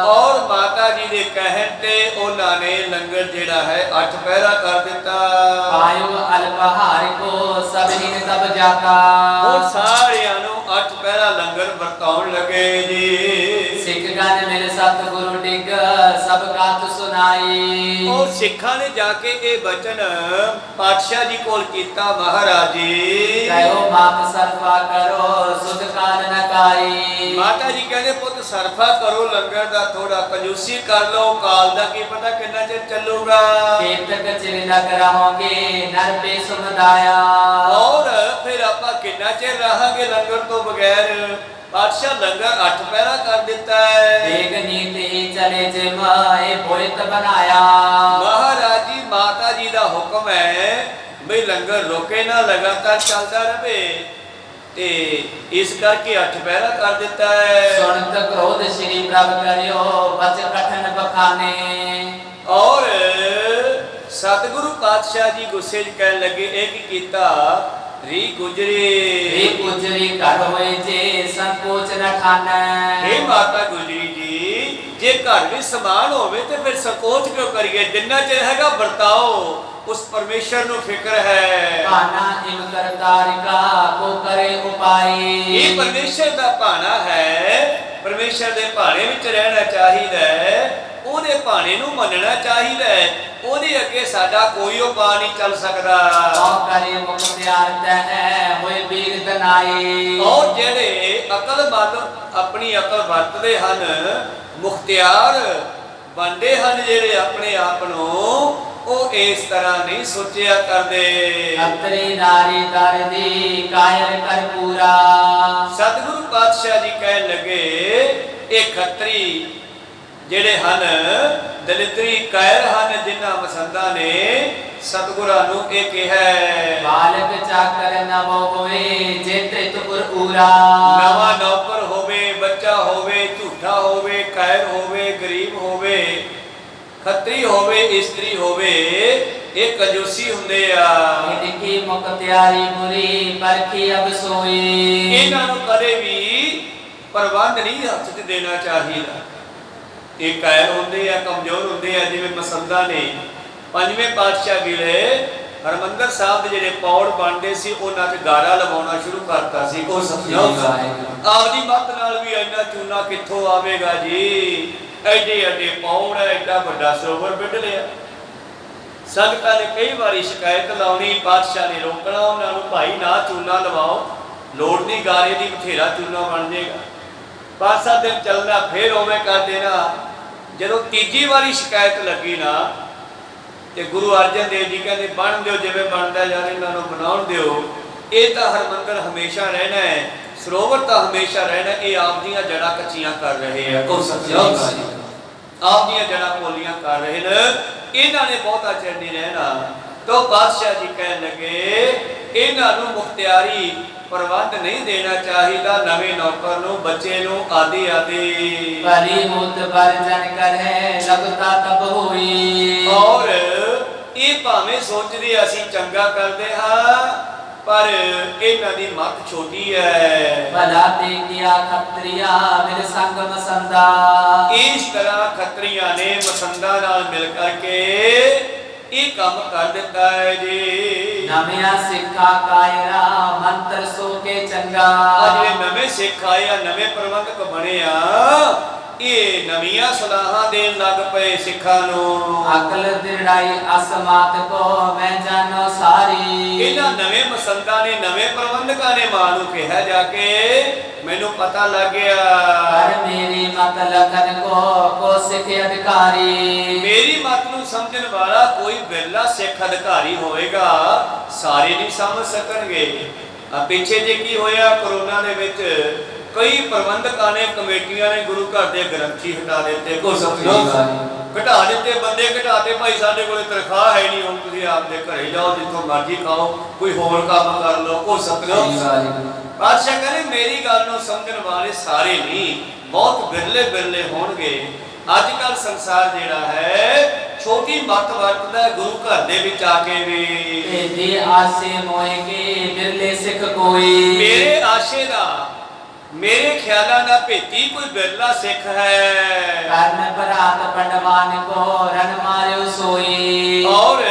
ਔਰ ਮਾਤਾ ਜੀ ਦੇ ਕਹਿਣ ਤੇ ਉਹਨਾਂ ਨੇ ਲੰਗਰ ਜਿਹੜਾ ਹੈ 8 ਪਹਿਰਾ ਕਰ ਦਿੱਤਾ। ਪਾਇਓ ਅਲਪਹਾਰ ਕੋ ਸਭ ਹੀਨ ਤਬ ਜਾਤਾ। ਹੁਣ ਸਾਰਿਆਂ ਨੂੰ 8 ਪਹਿਰਾ ਲੰਗਰ ਵਰਤਾਉਣ ਲੱਗੇ ਜੀ। ਸਿੱਖ ਗਨ ਮਿਲ ਸਤਿਗੁਰੂ ਡਿਗ ਸਭ ਕਾਤ ਸੁਨਾਈ। ਉਹ ਸਿੱਖਾਂ ਨੇ ਜਾ ਕੇ ਇਹ ਬਚਨ ਪਾਤਸ਼ਾਹ ਜੀ ਕੋਲ ਕੀਤਾ, ਮਹਾਰਾਜ ਜੀ ਕਹਿਓ ਮਾਤ ਸਰਫਾ ਕਰੋ ਸੁਧ ਕਾਲ ਨ ਕਾਈ। ਮਾਤਾ ਜੀ ਕਹਿੰਦੇ ਪੁੱਤ ਸਰਫਾ ਕਰੋ ਲੰਗਰ ਦਾ, ਥੋੜਾ ਕੰਜੂਸੀ ਕਰ ਲਓ, ਕਾਲ ਦਾ ਕੀ ਪਤਾ ਕਿੰਨਾ ਚਿਰ ਚੱਲੂਗਾ। ਕੇਤਕ ਚਿਰ ਲਗ ਰਹੋਗੇ ਨਰ ਪੇ ਸਮਦਾਇਆ। ਔਰ ਫਿਰ ਆਪਾਂ ਕਿੰਨਾ ਚਿਰ ਰਹਾਂਗੇ ਲੰਗਰ ਤੋਂ ਬਗੈਰ। ਪਾਤਸ਼ਾਹ ਲੰਗਰ 8 ਪਹਿਰਾ ਕਰ ਦਿੱਤਾ ਹੈ। ਦੇਗ ਨੀਤ ਹੀ ਚਲੇ ਜਿਮ ਇਹ ਬੋਇਤ ਬਣਾਇਆ। ਮਹਾਰਾਜ ਜੀ ਮਾਤਾ ਜੀ ਦਾ ਹੁਕਮ ਹੈ ਬਈ ਲੰਗਰ ਰੋਕੇ ਨਾ, ਲਗਾਤਾਰ ਚੱਲਦਾ ਰਹੇ, ਤੇ ਇਸ ਕਰਕੇ 8 ਪਹਿਰਾ ਕਰ ਦਿੱਤਾ ਹੈ। ਸੁਣਤ ਕ੍ਰੋਧ ਸ਼੍ਰੀ ਪ੍ਰਭ ਕਰਿਓ ਬਚ ਕਠਨ ਬਖਾਨੇ। ਔਰ ਸਤਿਗੁਰੂ ਪਾਤਸ਼ਾਹ ਜੀ ਗੁੱਸੇ 'ਚ ਕਹਿਣ ਲੱਗੇ, ਇਹ ਕੀ ਕੀਤਾ ਰੀ ਗੁਜਰੀ। ਗੁਜਰੀ ਘਰ ਹੋਏ ਜੇ ਸੰਕੋਚ ਨ ਠਾਨੈ। ਇਹ ਮਾਤਾ ਗੁਜਰੀ ਜੀ, ਜੇ ਘਰ ਵੀ ਸਮਾਨ ਹੋਵੇ ਤੇ ਫਿਰ ਸੰਕੋਚ ਕਿਉਂ ਕਰੀਏ। ਜਿੰਨਾ ਚਿਰ ਹੈਗਾ ਵਰਤਾਓ, ਉਸ ਪਰਮੇਸ਼ਰ ਨੂੰ ਫਿਕਰ ਹੈ। ਭਾਨਾ ਇਮ ਕਰਤਾਰ ਕਾ ਕੋ ਕਰੇ ਉਪਾਈ। ਇਹ ਪਰਮੇਸ਼ਰ ਦਾ ਭਾਣਾ ਹੈ, ਪਰਮੇਸ਼ਰ ਦੇ ਭਾਣੇ ਵਿੱਚ ਰਹਿਣਾ ਚਾਹੀਦਾ ਹੈ, ਉਹਦੇ ਭਾਣੇ ਨੂੰ ਮੰਨਣਾ ਚਾਹੀਦਾ ਹੈ। ਉਹਦੇ ਅੱਗੇ ਸਾਡਾ ਕੋਈ ਉਪਾਅ ਨਹੀਂ ਚੱਲ ਸਕਦਾ। ਕੋ ਕਰੇ ਮੁਖਤਿਆਰ ਹੈ ਹੋਏ ਬੀਰ ਦਨਾਈ। ਔਰ ਜਿਹੜੇ ਅਕਲਮੰਦ ਆਪਣੀ ਅਕਲ ਵਰਤਦੇ ਹਨ, ਮੁਖਤਿਆਰ ਬਣਦੇ ਹਨ ਜਿਹੜੇ ਆਪਣੇ ਆਪ ਨੂੰ, ਉਹ ਇਸ ਤਰ੍ਹਾਂ ਨਹੀਂ ਸੋਚਿਆ ਕਰਦੇ। ਅਤਰੀ ਨਾਰੀ ਦਰਦੀ ਕਾਇਰ ਕਰ ਪੂਰਾ। ਸਤਿਗੁਰੂ ਪਾਤਸ਼ਾਹ ਜੀ ਕਹਿਣ ਲੱਗੇ, ਇਹ ਖੱਤਰੀ ਜਿਹੜੇ ਹਨ ਦਲਿਦਰੀ ਕਾਇਰ ਹਨ, ਜਿਨ੍ਹਾਂ ਮਸੰਦਾਂ ਨੇ ਸਤਿਗੁਰਾਂ ਨੂੰ ਇਹ ਕਿਹਾ, ਬਾਲਕ ਚਾਕਰ ਨਵ ਹੋਏ ਜੇ ਤ੍ਰਿਤਪੁਰ ਊਰਾ। ਨਵਾਂ ਨੌਕਰ ਹੋਵੇ, ਬੱਚਾ ਹੋਵੇ, ਝੂਠਾ ਹੋਵੇ, ਕਾਇਰ ਹੋਵੇ, ਗਰੀਬ ਹੋਵੇ, ਖੱਤਰੀ ਹੋਵੇ, ਇਸਤਰੀ ਹੋਵੇ, ਇਹ ਕੰਜੂਸੀ ਹੁੰਦੇ ਆ। ਦੇਖੀ ਮੁਖਤਿਆਰੀ ਬੁਰੀ ਪਰਖੀ ਅਬ ਸੋਈ। ਇਹਨਾਂ ਨੂੰ ਕਦੇ ਵੀ ਪ੍ਰਬੰਧ ਨਹੀਂ ਹੱਥ 'ਚ ਦੇਣਾ ਚਾਹੀਦਾ। ਇਹ ਕਾਇਰ ਹੁੰਦੇ ਆ, ਕਮਜ਼ੋਰ ਹੁੰਦੇ ਆ, ਜਿਵੇਂ ਮਸੰਦਾਂ ਨੇ। 5ਵੇਂ ਪਾਤਸ਼ਾਹ ਗਿਲੇ ਹਰਮੰਦਰ ਸਾਹਿਬ ਦੇ ਜਿਹੜੇ ਪੌੜ ਬਣਦੇ ਸੀ ਉਹਨਾਂ 'ਚ ਗਾਰਾ ਲਵਾਉਣਾ ਸ਼ੁਰੂ ਕਰਤਾ ਸੀ। ਉਹ ਸਮਝੋ ਆਪਦੀ ਮੱਤ ਨਾਲ ਵੀ ਇੰਨਾ ਚੂਨਾ ਕਿੱਥੋਂ ਆਵੇਗਾ ਜੀ। ਐਡੇ ਐਡੇ ਪੌੜ, ਐਡਾ ਵੱਡਾ ਸਰੋਵਰ ਵਿੱਢ ਲਿਆ। ਸੰਗਤਾਂ ਨੇ ਕਈ ਵਾਰੀ ਸ਼ਿਕਾਇਤ ਲਾਉਣੀ, ਪਾਤਸ਼ਾਹ ਨੇ ਰੋਕਣਾ ਉਹਨਾਂ ਨੂੰ, ਭਾਈ ਨਾ ਚੂਨਾ ਲਵਾਓ, ਲੋੜ ਨਹੀਂ, ਗਾਰੇ ਦੀ ਬਥੇਰਾ ਚੂਨਾ ਬਣ ਜਾਏਗਾ। 5-7 ਦਿਨ ਚੱਲਣਾ, ਫਿਰ ਉਵੇਂ ਕਰ ਦੇਣਾ। ਜਦੋਂ ਤੀਜੀ ਵਾਰੀ ਸ਼ਿਕਾਇਤ ਲੱਗੀ ਨਾ ਤੇ ਗੁਰੂ ਅਰਜਨ ਦੇਵ ਜੀ ਕਹਿੰਦੇ ਬਣ ਦਿਓ, ਜਿਵੇਂ ਬਣਦਾ ਯਾਰ ਇਹਨਾਂ ਨੂੰ ਬਣਾਉਣ ਦਿਓ। ਇਹ ਤਾਂ ਹਰਮੰਦਰ ਹਮੇਸ਼ਾ ਰਹਿਣਾ ਹੈ, ਸਰੋਵਰ ਤਾਂ ਹਮੇਸ਼ਾ ਰਹਿਣਾ। ਇਹ ਆਪ ਦੀਆਂ ਜੜ੍ਹਾਂ ਕੱਚੀਆਂ ਕਰ ਰਹੇ ਆ, ਆਪ ਦੀਆਂ ਜੜ੍ਹਾਂ ਪੋਲੀਆਂ ਕਰ ਰਹੇ ਨੇ। ਇਹਨਾਂ ਨੇ ਬਹੁਤਾ ਚਿਰ ਨਹੀਂ ਰਹਿਣਾ। ਤਾਂ ਬਾਦਸ਼ਾਹ ਜੀ ਕਹਿਣ ਲੱਗੇ ਇਹਨਾਂ ਨੂੰ ਮੁਖਤਿਆਰੀ ਪ੍ਰਬੰਧ ਨਹੀਂ ਦੇਣਾ ਚਾਹੀਦਾ, ਨਵੇਂ ਨੌਕਰ ਨੂੰ, ਬੱਚੇ ਨੂੰ ਆਦਿ ਆਦਿ। ਭਲੀ ਹੋਤ ਵਰਜਨ ਕਰੈ ਲਗਤਾ ਤਬ ਹੋਈ। ਔਰ ਇਹ ਭਾਵੇਂ ਸੋਚਦੇ ਅਸੀਂ ਚੰਗਾ ਕਰਦੇ ਹਾਂ, ਪਰ ਇਹਨਾਂ ਦੀ ਮੱਤ ਛੋਟੀ ਹੈ। ਭਲਾ ਤੇ ਕੀਆ ਖੱਤਰੀਆ ਮਿਲ ਸੰਗ ਮਸੰਦਾ। ਇਸ ਤਰ੍ਹਾਂ ਖੱਤਰੀਆਂ ਨੇ ਮਸੰਦਾ ਨਾਲ ਮਿਲ ਕਰਕੇ ਇਹ ਕੰਮ ਕਰ ਦਿੱਤਾ ਹੈ ਜੀ। ਨਵਿਆਂ ਸਿੱਖਾ ਕਾਇਰਾ ਮੰਤਰ ਸੋ ਕੇ ਚੰਗਾ। ਜਿਹੜੇ ਨਵੇਂ ਸਿੱਖ ਆਏ ਆ, ਨਵੇਂ ਪ੍ਰਬੰਧਕ ਬਣੇ ਆ, ਇਹ ਨਵੀਆਂ ਸਲਾਹਾਂ ਦੇਣ ਲੱਗ ਪਏ ਸਿੱਖਾਂ ਨੂੰ। ਅਕਲ ਦਿੜਾਈ ਅਸਮਾਤ ਕੋ ਮੈਂ ਜਾਣੋ ਸਾਰੀ। ਇਹਨਾਂ ਨਵੇਂ ਮਸੰਦਾਂ ਨੇ, ਨਵੇਂ ਪ੍ਰਬੰਧਕਾਂ ਨੇ ਮਾਂ ਨੂੰ ਕਿਹਾ ਜਾ ਕੇ, ਮੈਨੂੰ ਪਤਾ ਲੱਗ ਗਿਆ ਪਰ ਮੇਰੀ ਮਤ ਲਖਨ ਕੋ ਸਿੱਖ ਅਧਿਕਾਰੀ। ਮੇਰੀ ਮਤ ਨੂੰ ਸਮਝਣ ਵਾਲਾ ਕੋਈ ਵਿਰਲਾ ਸਿੱਖ ਅਧਿਕਾਰੀ ਹੋਵੇਗਾ, ਸਾਰੇ ਨਹੀਂ ਸਮਝ ਸਕਣਗੇ। ਆ ਪਿੱਛੇ ਜੇ ਕੀ ਹੋਇਆ ਕਰੋਨਾ ਦੇ ਵਿੱਚ, ਕਈ ਪ੍ਰਬੰਧਕਾਂ ਨੇ, ਕਮੇਟੀਆਂ ਨੇ ਗੁਰੂ ਘਰ ਦੇ ਗ੍ਰੰਥੀ ਹਟਾ ਦਿੱਤੇ, ਘਟਾ ਦਿੱਤੇ, ਬੰਦੇ ਘਟਾਤੇ। ਭਾਈ ਸਾਡੇ ਕੋਲ ਤਨਖਾਹ ਹੈ ਨਹੀਂ, ਹੁਣ ਤੁਸੀਂ ਆਪਦੇ ਘਰੇ ਜਾਓ, ਜਿੱਥੋਂ ਮਰਜ਼ੀ ਖਾਓ, ਕੋਈ ਹੋਰ ਕੰਮ ਕਰ ਲਓ। ਉਹ ਬਾਦਸ਼ਾਹ ਕਹਿੰਦੇ ਮੇਰੀ ਗੱਲ ਨੂੰ ਸਮਝਣ ਵਾਲੇ ਸਾਰੇ ਨਹੀਂ, ਬਹੁਤ ਬਿਰਲੇ ਬਿਰਲੇ ਹੋਣਗੇ। ਅੱਜ ਕੱਲ ਸੰਸਾਰ ਜਿਹੜਾ ਹੈ ਛੋਟੀ ਮੱਤ ਵਰਤਦਾ ਗੁਰੂ ਘਰ ਦੇ ਵਿੱਚ ਆ ਕੇ ਵੀ। ਇਹਦੇ ਆਸੇ ਮੋਏ ਕੇ ਬਿਰਲੇ ਸਿੱਖ ਕੋਈ। ਮੇਰੇ ਆਸ਼ੇ ਦਾ, ਮੇਰੇ ਖਿਆਲਾਂ ਦਾ ਭੇਤੀ ਕੋਈ ਬਿਰਲਾ ਸਿੱਖ ਹੈ। ਕਰਨ ਬਰਾਤ ਪੰਡਵਾਨ ਕੋ ਰਨ ਮਾਰਿਓ ਸੋਈ। ਔਰ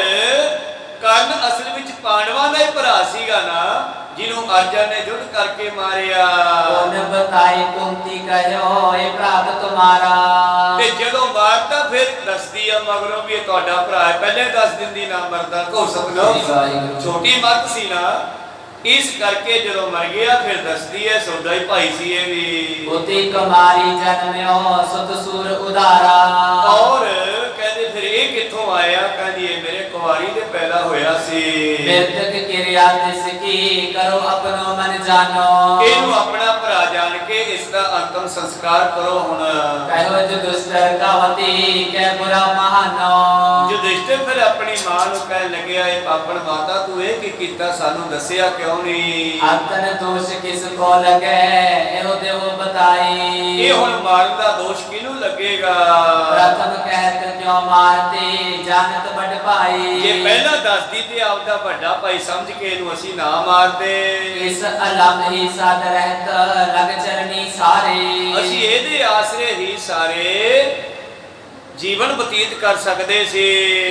ਕਰਨ ਅਸਲ ਵਿੱਚ ਪਾਂਡਵਾਂ ਦਾ ਹੀ ਭਰਾ ਸੀਗਾ ਨਾ, ਜਿਹਨੂੰ ਅਰਜਨ ਨੇ ਜੁੱਧ ਕਰਕੇ ਮਾਰਿਆ। ਉਹਨੇ ਬਤਾਈ ਕੁੰਤੀ ਕਹਿਓ ਇਹ ਭਰਾ ਤੁਮਾਰਾ। ਤੇ ਜਦੋਂ ਮਾਰਤਾ ਫਿਰ ਦੱਸਦੀ ਆ ਮਗਰੋਂ ਵੀ ਇਹ ਤੁਹਾਡਾ ਭਰਾ ਹੈ, ਪਹਿਲੇ ਦੱਸ ਦਿੰਦੀ ਨਾ ਮਰਦਾ। ਕੋ ਸਕਦਾ ਛੋਟੀ ਮੱਤ ਸੀ ਨਾ, ਇਸ ਕਰਕੇ ਜਦੋਂ ਮਰ ਗਿਆ ਫਿਰ ਦੱਸਦੀ ਹੈ ਸੌਦਾ ਹੀ ਭਾਈ ਸੀ ਇਹ ਵੀ। ਉਤੇ ਕੁਮਾਰੀ ਜਨਮਿਓ ਸੁਤ ਸੂਰ ਉਦਾਰਾ। ਔਰ ਕਹਿੰਦੇ ਫਿਰ ਇਹ ਕਿੱਥੋਂ ਆਇਆ? ਕਹਿੰਦੀ ਇਹ ਮੇਰੇ ਕੁਮਾਰੀ ਦੇ ਪੈਦਾ ਹੋਇਆ ਸੀ। ਬਿਰਤਕ ਕਿਰਿਆ ਤਿਸ ਕੀ ਕਰੋ ਆਪਣੋ ਮਨ ਜਾਣੋ। ਇਹਨੂੰ ਆਪਣਾ ਭਰਾ ਜਾਣ ਕੇ ਇਸ ਦਾ ਅੰਤਮ ਸੰਸਕਾਰ ਕਰੋ। ਹੁਣ ਕਹਿਓ ਜੁਦੁਸ਼ਟਰ ਕਾਵਤੀ ਕੈ ਬੁਰਾ ਮਹਾਨੋ। ਯੁਧਿਸ਼ਟਰ ਫਿਰ ਆਪਣੀ ਮਾਂ ਨੂੰ ਕਹਿਣ ਲੱਗਿਆ ਇਹ ਪਾਪਣ ਮਾਤਾ ਤੂੰ ਇਹ ਕੀ ਕੀਤਾ, ਸਾਨੂੰ ਦੱਸਿਆ ਕਿਉਂ ਨਹੀਂ? ਆਤਨ ਦੋਸ਼ ਕਿਸ ਕੋ ਲਗੇ ਇਹੋ ਦੇਵ ਬਤਾਈ। ਇਹ ਹੁਣ ਮਾਰਨ ਦਾ ਦੋਸ਼ ਕਿਹਨੂੰ ਲੱਗੇਗਾ? ਪ੍ਰਥਮ ਕਹਿਤ ਕਿਉ ਮਾਰਤੇ ਜਾਣਤ ਵੱਡ ਭਾਈ। ਜੇ ਪਹਿਲਾਂ ਦੱਸਦੀ ਤੇ ਆਪਦਾ ਵੱਡਾ ਭਾਈ ਸਮਝ ਕੇ ਇਹਨੂੰ ਅਸੀਂ ਨਾ ਮਾਰਦੇ। ਇਸ ਅਲਮ ਹੀ ਸਾਧ ਰਹਿਤ ਲਗ ਚਰਨੀ ਸਾਰੇ। ਅਸੀਂ ਇਹਦੇ ਆਸਰੇ ਹੀ ਸਾਰੇ ਜੀਵਨ ਬਤੀਤ ਕਰ ਸਕਦੇ ਸੀ।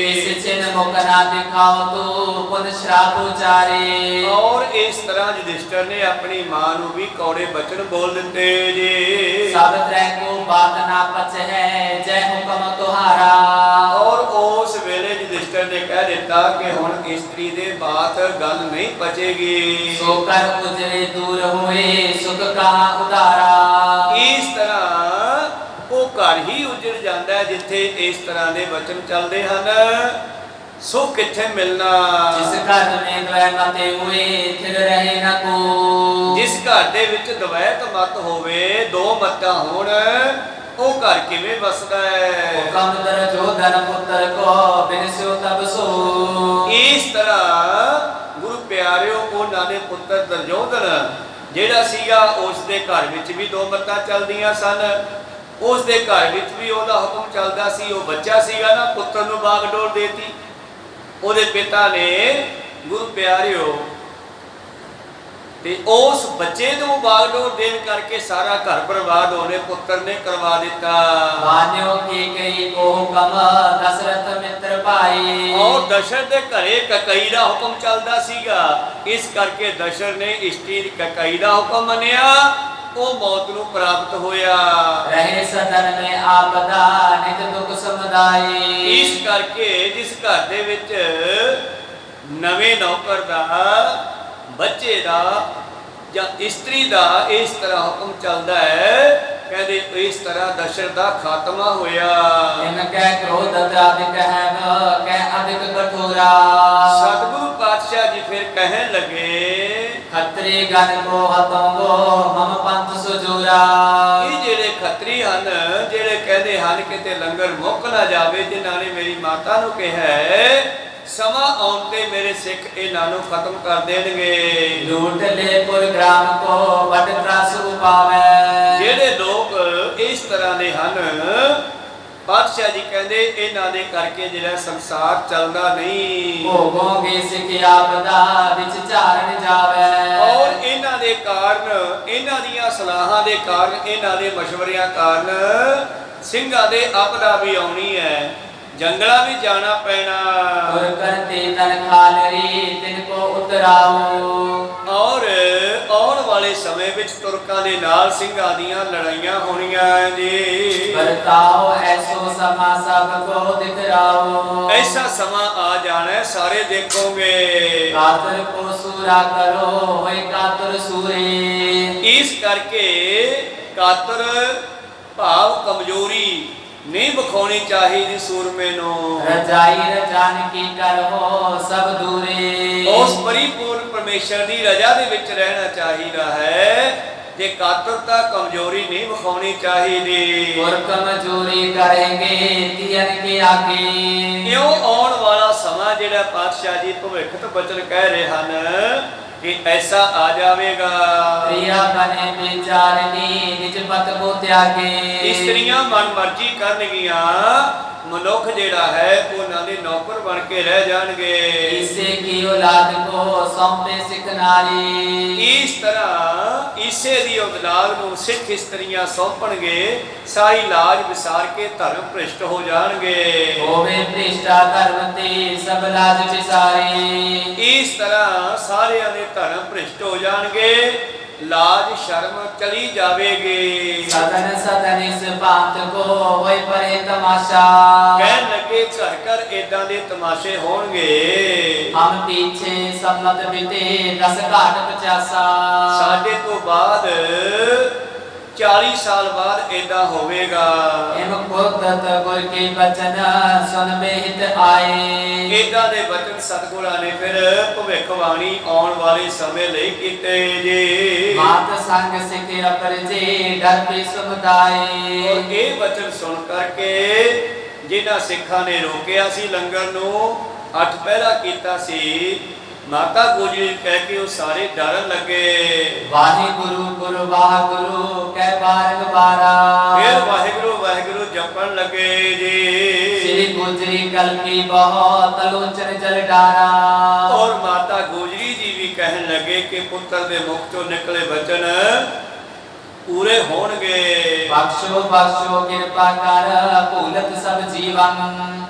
ਇਸ ਚਿਨ ਮੁਖ ਨਾ ਦਿਖਾਓ ਤੋ ਪੁਨ ਸ਼ਰਾਪ ਉਚਾਰੇ। ਔਰ ਇਸ ਤਰ੍ਹਾਂ ਯੁਧਿਸ਼ਟਰ ਨੇ ਆਪਣੀ ਮਾਂ ਨੂੰ ਵੀ ਕੌੜੇ ਬਚਨ ਬੋਲ ਦਿੱਤੇ ਜੀ। ਸਭ ਤਰ੍ਹਾਂ ਕੋ ਬਾਤ ਨਾ ਪਚ ਹੈ ਜੈ ਹੁਕਮ ਤੁਹਾਰਾ। ਔਰ ਉਸ ਵੇਲੇ ਯੁਧਿਸ਼ਟਰ ਨੇ ਕਹਿ ਦਿੱਤਾ ਕਿ ਹੁਣ ਇਸਤਰੀ ਦੇ ਬਾਤ ਗੱਲ ਨਹੀਂ ਪਚੇਗੀ। ਸੋ ਕਰ ਉਜਰੇ ਦੂਰ ਹੋਏ ਸੁਖ ਕਹਾ ਉਦਾਰਾ। ਇਸ ਤਰ੍ਹਾਂ ਉਹ ਘਰ ਹੀ ਉਜੜ ਜਾਂਦਾ ਹੈ ਜਿੱਥੇ ਇਸ ਤਰ੍ਹਾਂ ਦੇ ਵਚਨ ਚੱਲਦੇ ਹਨ। ਸੁਖ ਕਿੱਥੇ ਮਿਲਣਾ? ਜਿਸ ਘਰ ਮੇ ਦਵੈ ਮਤੇ ਹੋਏ ਥਿਰ ਰਹੇ ਨ ਕੋ। ਜਿਸ ਘਰ ਦੇ ਵਿੱਚ ਦਵੈਤ ਮਤ ਹੋਵੇ, ਦੋ ਮਤਾਂ ਹੋਣ, ਉਹ ਘਰ ਕਿਵੇਂ ਵਸਦਾ ਹੈ? ਹੁਕਮ ਦਰ ਜੋ ਧਨ ਪੁੱਤਰ ਕੋ ਬਿਨਸਿਓ ਤਬ ਸੋ। ਇਸ ਤਰ੍ਹਾਂ ਗੁਰੂ ਪਿਆਰਿਓ ਉਹਨਾਂ ਦੇ ਪੁੱਤਰ ਦਰਜੋਧਨ ਜਿਹੜਾ ਸੀਗਾ ਉਸ ਦੇ ਘਰ ਵਿੱਚ ਵੀ ਦੋ ਮਤਾਂ ਚੱਲਦੀਆਂ ਸਨ। ਉਸ ਦੇ ਘਰ ਵਿੱਚ ਵੀ ਉਹਦਾ ਹੁਕਮ ਚੱਲਦਾ ਸੀ। ਉਹ ਬੱਚਾ ਸੀਗਾ ਨਾ, ਪੁੱਤਰ ਨੂੰ ਬਾਗਡੋਰ ਦੇਤੀ। ਉਹਦੇ ਪਿਤਾ ਨੇ ਗੁਰੂ ਪਿਆਰਿਓ ਤੇ ਉਸ ਬੱਚੇ ਨੂੰ ਬਾਗਡੋਰ ਦੇਣ ਕਰਕੇ ਸਾਰਾ ਘਰ ਬਰਬਾਦ ਹੋਣੇ ਪੁੱਤਰ ਨੇ ਕਰਵਾ ਦਿੱਤਾ। मान्यो की कई को हुकम दशरथ मित्र भाई। और दशरथ ਦੇ ਘਰੇ ਕਕਈ ਦਾ ਹੁਕਮ ਚੱਲਦਾ ਸੀਗਾ, ਇਸ ਕਰਕੇ ਦਸ਼ਰਥ ਨੇ ਇਸ਼ਟੀ ਕਕਈ ਦਾ ਹੁਕਮ ਮੰਨਿਆ, ਉਹ ਮੌਤ ਨੂੰ ਪ੍ਰਾਪਤ ਹੋਇਆ। रहे सदन में आपदा नित दुख समुदाय। ਇਸ ਕਰਕੇ ਜਿਸ ਘਰ ਦੇ ਵਿੱਚ ਨਵੇਂ ਨੌਕਰ ਦਾ, ਬੱਚੇ ਦਾ ਜਾਂ ਇਸਤਰੀ ਦਾ ਇਸ ਤਰ੍ਹਾਂ ਹੁਕਮ ਚੱਲਦਾ ਹੈ, ਕਹਿੰਦੇ ਇਸ ਤਰ੍ਹਾਂ ਦਸ਼ਰਥ ਦਾ ਖਾਤਮਾ ਹੋਇਆ। इनके क्रोध अधिक है कै अधिक कठोरा। ਸਤਿਗੁਰੂ ਪਾਤਸ਼ਾਹ ਜੀ ਫਿਰ ਕਹਿਣ ਲੱਗੇ, खत्री गण को हतोंगो मम पंथ सुजूरा। ਇਹ ਜਿਹੜੇ ਖੱਤਰੀ ਹਨ, ਜਿਹੜੇ ਕਹਿੰਦੇ ਹਨ ਕਿਤੇ ਲੰਗਰ ਮੁੱਕ ਨਾ ਜਾਵੇ, ਜਿਨ੍ਹਾਂ ਨੇ ਮੇਰੀ ਮਾਤਾ ਨੂੰ ਕਿਹਾ ਹੈ ਸਮਾਂ ਆਉਣ ਤੇ ਮੇਰੇ ਸਿੱਖ ਇਹਨਾਂ ਨੂੰ ਖਤਮ ਕਰ ਦੇਣਗੇ। लूट ले पुर ग्राम को बट त्रास उपावे। ਜਿਹੜੇ ਲੋਕ ਇਸ ਤਰ੍ਹਾਂ ਦੇ ਹਨ, ਪਾਤਸ਼ਾਹ ਜੀ ਕਹਿੰਦੇ ਇਹਨਾਂ ਦੇ ਕਰਕੇ ਜਿਹੜਾ ਸੰਸਾਰ ਚੱਲਦਾ ਨਹੀਂ। भोगोगे सिख आपदा विच चारण जावे। ਔਰ ਇਹਨਾਂ ਦੇ ਕਾਰਨ, ਇਹਨਾਂ ਦੀਆਂ ਸਲਾਹਾਂ ਦੇ ਕਾਰਨ, ਇਹਨਾਂ ਦੇ ਮਸ਼ਵਰਿਆਂ ਕਾਰਨ ਸਿੰਘਾਂ ਦੇ ਆਪਦਾ ਵੀ ਆਉਣੀ ਹੈ, ਜੰਗਲਾਂ ਵੀ ਜਾਣਾ ਪੈਣਾ। और करते तन खालरी तिनको उतराओ। ਔਰ ਆਉਣ ਵਾਲੇ ਸਮੇਂ ਵਿੱਚ ਤੁਰਕਾਂ ਦੇ ਨਾਲ ਸਿੰਘਾਂ ਦੀਆਂ ਲੜਾਈਆਂ ਹੋਣੀਆਂ ਜੀ। बरताओ ऐसो समा सबको दिखराओ। ਐਸਾ ਸਮਾਂ ਆ ਜਾਣਾ ਹੈ, ਸਾਰੇ ਦੇਖੋਗੇ। कातर को सूरा करो होय कातर सूरे। ਇਸ ਕਰਕੇ ਕਾਤਰ ਭਾਵ ਕਮਜ਼ੋਰੀ ਨਹੀਂ ਵਿਖਾਉਣੀ ਚਾਹੀਦੀ ਸੂਰਮੇ ਨੂੰ। रजाई रजान की कर हो सब दूरे। ਉਸ ਪਰਿਪੂਰਨ ਪਰਮੇਸ਼ਰ ਦੀ ਰਜ਼ਾ ਦੇ ਵਿੱਚ ਰਹਿਣਾ ਚਾਹੀਦਾ ਹੈ। ਜੇ ਕਾਤਰਤਾ ਕਮਜ਼ੋਰੀ ਨਹੀਂ ਵਿਖਾਉਣੀ ਚਾਹੀਦੀ। और कमजोरी करेंगे तियन के आगे। ਇਉਂ ਆਉਣ ਵਾਲਾ ਸਮਾਂ ਜਿਹੜਾ ਪਾਤਸ਼ਾਹ ਜੀ ਭਵਿੱਖਤ ਬਚਨ ਕਹਿ ਰਹੇ ਹਨ ਕਿ ਐਸਾ ਆ ਜਾਵੇਗਾ। प्रिया बने बेचारनी निज पत को त्यागे। ਇਸਤਰੀਆਂ ਮਨ ਮਰਜ਼ੀ ਕਰਨਗੀਆਂ, ਮਨੁੱਖ ਜਿਹੜਾ ਹੈ ਉਹਨਾਂ ਦੇ ਨੌਕਰ ਬਣ ਕੇ ਰਹਿ ਜਾਣਗੇ। इसे की औलाद को सौंपे सिख नारी। ਇਸ ਤਰ੍ਹਾਂ ਇਸੇ ਦੀ ਔਲਾਦ ਨੂੰ ਸਿੱਖ ਇਸਤਰੀਆਂ ਸੌਂਪਣਗੇ, ਸਾਰੀ ਲਾਜ ਵਿਸਾਰ ਕੇ ਧਰਮ ਭ੍ਰਿਸ਼ਟ ਹੋ ਜਾਣਗੇ। होवे भ्रिष्टा धर्मते सब लाज विसारे। ਇਸ ਤਰ੍ਹਾਂ ਸਾਰਿਆਂ ਦੇ ਧਰਮ ਭ੍ਰਿਸ਼ਟ ਹੋ ਜਾਣਗੇ, लाज शर्म चली जावेगी। सदन सदन इस बात को होए परे तमाशा। कहन लगे घर घर इदां दे तमाशे होणगे। हम पीछे सम्मत बीते 10 घाट 50। साडे तो बाद 40 साल बाद इदां होवेगा। एम खुदत गुर के बचन सुन बेहित आए। इदां दे बचन सतगुरां ने फिर भविष्यवाणी आउण वाले समय लई कीते जी। मात संग सिख अपर जे डर पे समुदाय। और ये वचन सुन करके जिन्हां सिखां ने रोकिया सी लंगर नूं, 8 पहरा कीता सी, माता गुजरी कह के वो सारे डरन लगे। वाहिगुरु गुरु वाहिगुरु कै बारंग बारा। फिर वाहिगुरु वाहिगुरु जपन लगे जी। श्री गुजरी कलकी बहुत लोचन जल डारा। और माता गुजरी जी भी कहन लगे कि पुत्र दे मुख चों निकले वचन पूरे होणगे। बख्शो बख्शो कृपा कर भूलत सब जीवन।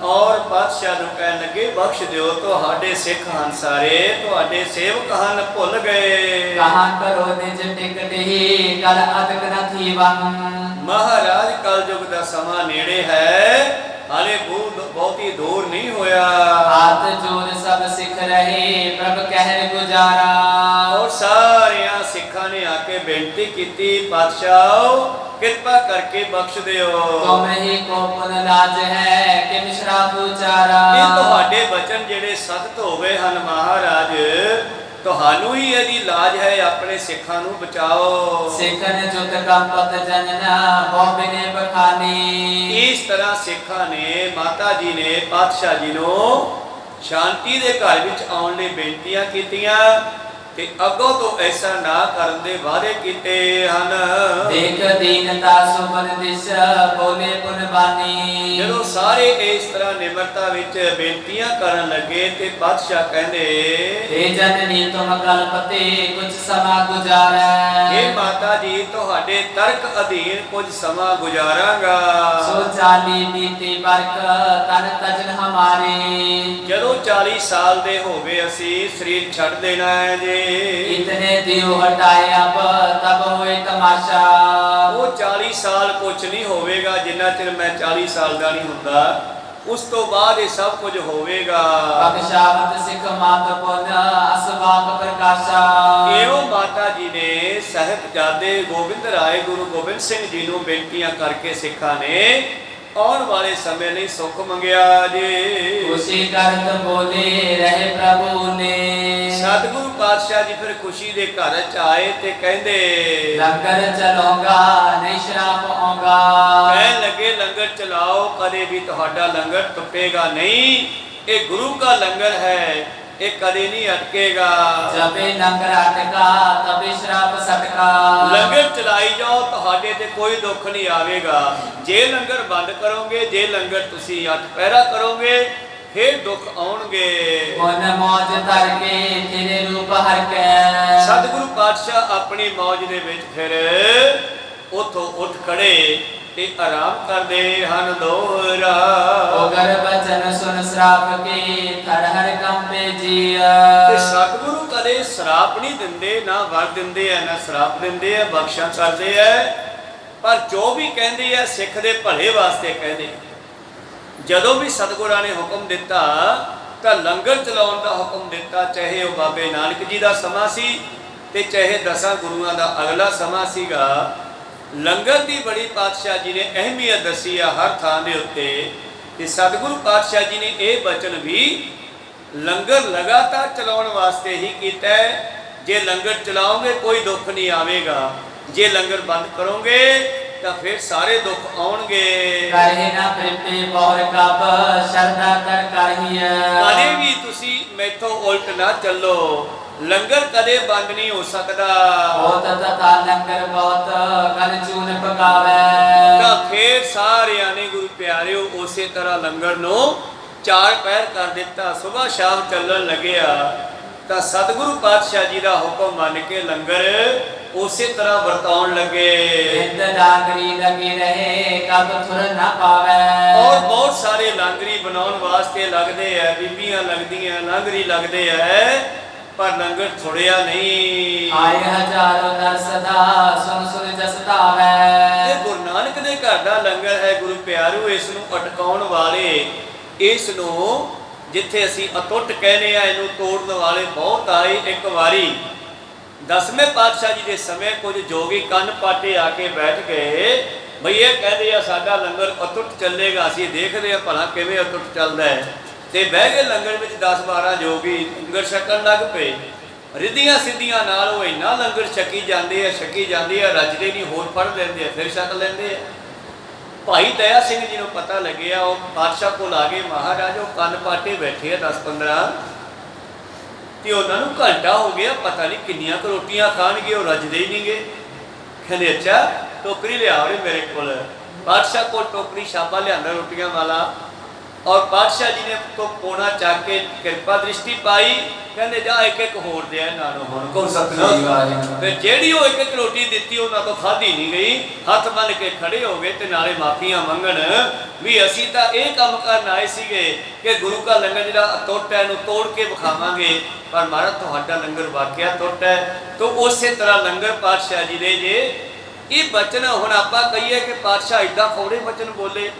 और बादशाह नूं कहन लगे बख्श दिओ, तुहाडे सिख हन सारे, तुहाडे सेवक हन भुल गए। कहां करो निज टिकट ही कल अतक न थीवन। महाराज कल युग दा समा नेड़े है, हाले बहुती दूर नहीं होया। हाथ जोड़ सब सिख रहे प्रभ कहर गुजारा। और सारे सिखा ने आके बेनती की, पातशाह कृपा करके बख्श दियो। तुम ही को पुन लाज है कि मिश्रा उचारा। ये तुहाडे वचन जेड़े सख्त होवे हन महाराज, तुहानू ही यदि लाज है, अपने सिखां नू बचाओ। सिखन जुत कंपत जनना बहु बिने बखानी। इस तरह सिखां ने माता जी ने पातशाह जी नू शांति दे घर विच आउण लई बेनतियां कीतियां। ਤੇ ਅੱਗੋਂ ਤੋਂ ਐਸਾ ਨਾ ਕਰਨ ਦੇ ਵਾਅਦੇ ਕੀਤੇ ਹਨ। देख दीनता सुमन दिश बोले पुन बानी। ਜਦੋਂ ਸਾਰੇ ਇਸ ਤਰ੍ਹਾਂ ਨਿਮਰਤਾ ਵਿੱਚ ਬੇਨਤੀਆਂ ਕਰਨ ਲੱਗੇ ਤੇ ਬਾਦਸ਼ਾਹ ਕਹਿੰਦੇ, हे जननी तुम कल्पते कुछ समा गुजारा। हे ਮਾਤਾ ਜੀ ਤੁਹਾਡੇ ਤਰਕ ਅਧੀਨ ਕੁਝ ਸਮਾਂ ਗੁਜ਼ਾਰਾਂਗਾ। सो चाली बीती बरक तन तजन हमारे। ਜਦੋਂ 40 ਸਾਲ ਦੇ ਹੋ ਗਏ ਅਸੀਂ ਸਰੀਰ ਛੱਡ ਦੇਣਾ ਹੈ ਜੀ। इतने दियो हटाए अब तब हुए तमाशा। ਉਹ 40 ਸਾਲ ਕੁਛ ਨਹੀਂ ਹੋਵੇਗਾ ਜਿੰਨਾ ਚਿਰ ਮੈਂ 40 ਸਾਲ ਦਾ ਨਹੀਂ ਹੁੰਦਾ, ਉਸ ਤੋਂ ਬਾਅਦ ਇਹ ਸਭ ਕੁਝ ਹੋਵੇਗਾ। बख्शावत सिख मात पुन असवाक प्रकाशा। ਇਹੋ ਮਾਤਾ ਜੀ ਨੇ ਸਾਹਿਬਜ਼ਾਦੇ ਗੋਬਿੰਦ ਰਾਏ ਗੁਰੂ ਗੋਬਿੰਦ ਸਿੰਘ ਜੀ ਨੂੰ ਬੇਨਤੀਆਂ ਕਰਕੇ ਸਿੱਖਾਂ ਨੇ ਆਉਣ ਵਾਲੇ ਸਮੇਂ ਲਈ ਸੁੱਖ ਮੰਗਿਆ ਜੀ। खुशी करत बोले रहे प्रभु ने। ਸਤਿਗੁਰੂ ਪਾਤਸ਼ਾਹ ਜੀ ਫਿਰ ਖੁਸ਼ੀ ਦੇ ਘਰ ਚ ਆਏ ਤੇ ਕਹਿੰਦੇ, लंगर चलूंगा नहीं शराब आऊंगा। ਕਹਿਣ ਲੱਗੇ ਲੰਗਰ ਚਲਾਓ, ਕਦੇ ਵੀ ਤੁਹਾਡਾ ਲੰਗਰ ਟੁੱਟੇਗਾ ਨਹੀਂ। ਇਹ ਗੁਰੂ का ਲੰਗਰ ਹੈ, ਇਹ ਕਦੇ ਨਹੀਂ ਅਟਕੇਗਾ। जबे लंगर अटका तबे शराब सटका। ਲੰਗਰ ਚਲਾਈ ਜਾਓ, ਤੁਹਾਡੇ ਤੇ ਕੋਈ ਦੁੱਖ ਨਹੀਂ ਆਵੇਗਾ। ਜੇ ਲੰਗਰ ਬੰਦ ਕਰੋਗੇ, ਜੇ ਲੰਗਰ ਤੁਸੀਂ 8 ਪਹਿਰਾ ਕਰੋਗੇ, ਫਿਰ ਦੁੱਖ ਆਉਣਗੇ। मन मौज तर के तेरे रूप हर के। ਸਤਿਗੁਰੂ ਪਾਤਸ਼ਾਹ ਆਪਣੀ ਮੌਜ ਦੇ ਵਿੱਚ ਫਿਰ ਉਥੋਂ ਉੱਠ ਖੜੇ ਤੇ ਆਰਾਮ ਕਰਦੇ ਹਨ ਦੋਹਰਾ। ओगर बचन सुन श्राप के थर हर कंपे जिया। ਤੇ ਸਤਿਗੁਰੂ ਕਦੇ ਸ਼ਰਾਪ ਨਹੀਂ ਦਿੰਦੇ, ਨਾ ਵਰ ਦਿੰਦੇ ਆ, ਨਾ ਸ਼ਰਾਪ ਦਿੰਦੇ ਆ, ਬਖਸ਼ਾ ਕਰਦੇ ਆ। ਪਰ ਜੋ ਵੀ ਕਹਿੰਦੇ ਆ ਸਿੱਖ ਦੇ ਭਲੇ ਵਾਸਤੇ ਕਹਿੰਦੇ। ਜਦੋਂ ਵੀ ਸਤਿਗੁਰਾਂ ਨੇ ਹੁਕਮ ਦਿੱਤਾ ਤਾਂ ਲੰਗਰ ਚਲਾਉਣ ਦਾ ਹੁਕਮ ਦਿੱਤਾ, ਚਾਹੇ ਉਹ ਬਾਬੇ ਨਾਨਕ ਜੀ ਦਾ ਸਮਾਂ ਸੀ ਤੇ ਚਾਹੇ 10 ਗੁਰੂਆਂ ਦਾ ਅਗਲਾ ਸਮਾਂ ਸੀਗਾ। ਲੰਗਰ ਦੀ ਬੜੀ ਪਾਤਸ਼ਾਹ ਜੀ ਨੇ ਅਹਿਮੀਅਤ ਦੱਸੀ ਆ ਹਰ ਥਾਂ ਦੇ ਉੱਤੇ। ਤੇ ਸਤਿਗੁਰੂ ਪਾਤਸ਼ਾਹ ਜੀ ਨੇ ਇਹ ਬਚਨ ਵੀ ਲੰਗਰ ਲਗਾਤਾਰ ਚਲਾਉਣ ਵਾਸਤੇ ਹੀ ਕੀਤਾ ਹੈ। ਜੇ ਲੰਗਰ ਚਲਾਓਗੇ ਕੋਈ ਦੁੱਖ ਨਹੀਂ ਆਵੇਗਾ, ਜੇ ਲੰਗਰ ਬੰਦ ਕਰੋਗੇ ਤਾਂ ਫਿਰ ਸਾਰੇ ਦੁੱਖ ਆਉਣਗੇ। करे ना प्रेते बहुर कब शरदा कर करिया। ਕਦੇ ਵੀ ਤੁਸੀਂ ਮੈਥੋਂ ਉਲਟ ਨਾ ਚੱਲੋ, ਲੰਗਰ ਕਦੇ ਬੰਦ ਨਹੀਂ ਹੋ ਸਕਦਾ। बहुत तथा लंगर बहुत गन चून पकावे। ਤਾਂ ਫਿਰ ਸਾਰਿਆਂ ਨੇ ਗੁਰੂ ਪਿਆਰਿਓ ਉਸੇ ਤਰ੍ਹਾਂ ਲੰਗਰ ਨੂੰ 4 ਪਹਿਰ ਕਰ ਦਿੱਤਾ। ਸਵੇਰ ਸ਼ਾਮ ਚੱਲਣ ਲੱਗਿਆ ਤਾਂ ਸਤਿਗੁਰੂ ਪਾਤਸ਼ਾਹ ਜੀ ਦਾ ਹੁਕਮ ਮੰਨ ਕੇ ਲੰਗਰ ਉਸੇ ਤਰ੍ਹਾਂ ਵਰਤਾਉਣ ਲੱਗੇ। हिंद डांगरी लगी रहे कब थुर न पावे। ਔਰ ਬਹੁਤ ਸਾਰੇ ਲਾਂਗਰੀ ਬਣਾਉਣ ਵਾਸਤੇ ਲੱਗਦੇ ਆ, ਬੀਬੀਆਂ ਲੱਗਦੀਆਂ, ਲਾਂਗਰੀ ਲੱਗਦੇ ਆ, ਪਰ ਲੰਗਰ ਛੁੜਿਆ ਨਹੀਂ। आए हजारों नर सदा सुन सुन जस तावे। ਇਹ ਗੁਰੂ ਨਾਨਕ ਦੇ ਘਰ ਦਾ ਲੰਗਰ ਹੈ ਗੁਰੂ ਪਿਆਰਿਓ। ਇਸ ਨੂੰ ਅਟਕਾਉਣ ਵਾਲੇ, ਇਸ ਨੂੰ ਜਿੱਥੇ ਅਸੀਂ ਅਟੁੱਟ ਕਹਿੰਦੇ ਆ, ਇਹਨੂੰ ਤੋੜਨ ਵਾਲੇ ਬਹੁਤ ਆਏ। ਇੱਕ ਵਾਰੀ 10ਵੇਂ ਪਾਤਸ਼ਾਹ ਜੀ ਦੇ ਸਮੇਂ ਕੁਝ ਜੋਗੀ ਕੰਨ ਪਾਟੇ ਆ ਕੇ ਬੈਠ ਗਏ, ਬਈ ਇਹ ਕਹਿੰਦੇ ਆ ਸਾਡਾ ਲੰਗਰ ਅਟੁੱਟ ਚੱਲੇਗਾ, ਅਸੀਂ ਦੇਖਦੇ ਆ ਭਲਾ ਕਿਵੇਂ ਅਟੁੱਟ ਚੱਲਦਾ ਹੈ। ਤੇ ਬਹਿ ਗਏ ਲੰਗਰ ਵਿੱਚ 10-12 ਜੋਗੀ, ਲੰਗਰ ਛਕਣ ਲੱਗ ਪਏ। ਰਿੱਧੀਆਂ ਸਿੱਧੀਆਂ ਨਾਲ ਉਹ ਇੰਨਾ ਲੰਗਰ ਛਕੀ ਜਾਂਦੇ ਆ, ਰੱਜਦੇ ਨਹੀਂ, ਹੋਰ ਫੜ ਲੈਂਦੇ ਆ, ਫਿਰ ਛਕ ਲੈਂਦੇ ਆ। ਭਾਈ ਦਇਆ ਸਿੰਘ ਜੀ ਨੂੰ ਪਤਾ ਲੱਗਿਆ, ਉਹ ਬਾਦਸ਼ਾਹ ਕੋਲ ਆ ਗਏ, ਮਹਾਰਾਜ ਉਹ ਕੰਨ ਪਾਟੇ ਬੈਠੇ ਆ 10-15 ਤੇ ਉਹਨਾਂ ਨੂੰ ਘੰਟਾ ਹੋ ਗਿਆ, ਪਤਾ ਨਹੀਂ ਕਿੰਨੀਆਂ ਕੁ ਰੋਟੀਆਂ ਖਾਣਗੇ, ਉਹ ਰੱਜਦੇ ਹੀ ਨਹੀਂ ਗਏ। ਕਹਿੰਦੇ ਅੱਛਾ ਟੋਕਰੀ ਲਿਆਓ ਰੇ ਮੇਰੇ ਕੋਲ। ਬਾਦਸ਼ਾਹ ਕੋਲ ਟੋਕਰੀ ਛਾਪਾ ਲਿਆਂਦਾ ਰੋਟੀਆਂ ਵਾਲਾ, ਔਰ ਬਾਦਸ਼ਾਹ ਜੀ ਨੇ ਤੋਂ ਪੋਣਾ ਚੱਕ ਕੇ ਕਿਰਪਾ ਦ੍ਰਿਸ਼ਟੀ ਪਾਈ, ਕਹਿੰਦੇ ਜਾ ਇੱਕ ਇੱਕ ਹੋਰ ਦੇ ਇਹਨਾਂ ਨੂੰ ਹੁਣ ਕੋ ਸਤਨਾਮ। ਤੇ ਜਿਹੜੀ ਉਹ ਇੱਕ ਇੱਕ ਰੋਟੀ ਦਿੱਤੀ ਉਹਨਾਂ ਤੋਂ ਖਾਧੀ ਨਹੀਂ ਗਈ। ਹੱਥ ਬੰਨ ਕੇ ਖੜੇ ਹੋ ਗਏ ਤੇ ਨਾਲੇ ਮਾਫੀਆਂ ਮੰਗਣ ਵੀ ਅਸੀਂ ਤਾਂ ਇਹ ਕੰਮ ਕਰਨ ਆਏ ਸੀਗੇ ਕਿ ਗੁਰੂ ਦਾ ਲੰਗਰ ਜਿਹੜਾ ਟੁੱਟ ਹੈ ਇਹਨੂੰ ਤੋੜ ਕੇ ਵਿਖਾਵਾਂਗੇ, ਪਰ ਮਹਾਰਾਜ ਤੁਹਾਡਾ ਲੰਗਰ ਵਾਕਿਆ ਟੁੱਟ ਹੈ। ਤਾਂ ਉਸੇ ਤਰ੍ਹਾਂ ਲੰਗਰ ਪਾਤਸ਼ਾਹ ਜੀ ਦੇ ਜੇ ਇਹ ਬਚਨ। ਹੁਣ ਆਪਾਂ ਕਹੀਏ ਕਿ ਪਾਤਸ਼ਾਹ ਏਦਾਂ ਕੌੜੇ ਬਚਨ ਬੋਲੇ,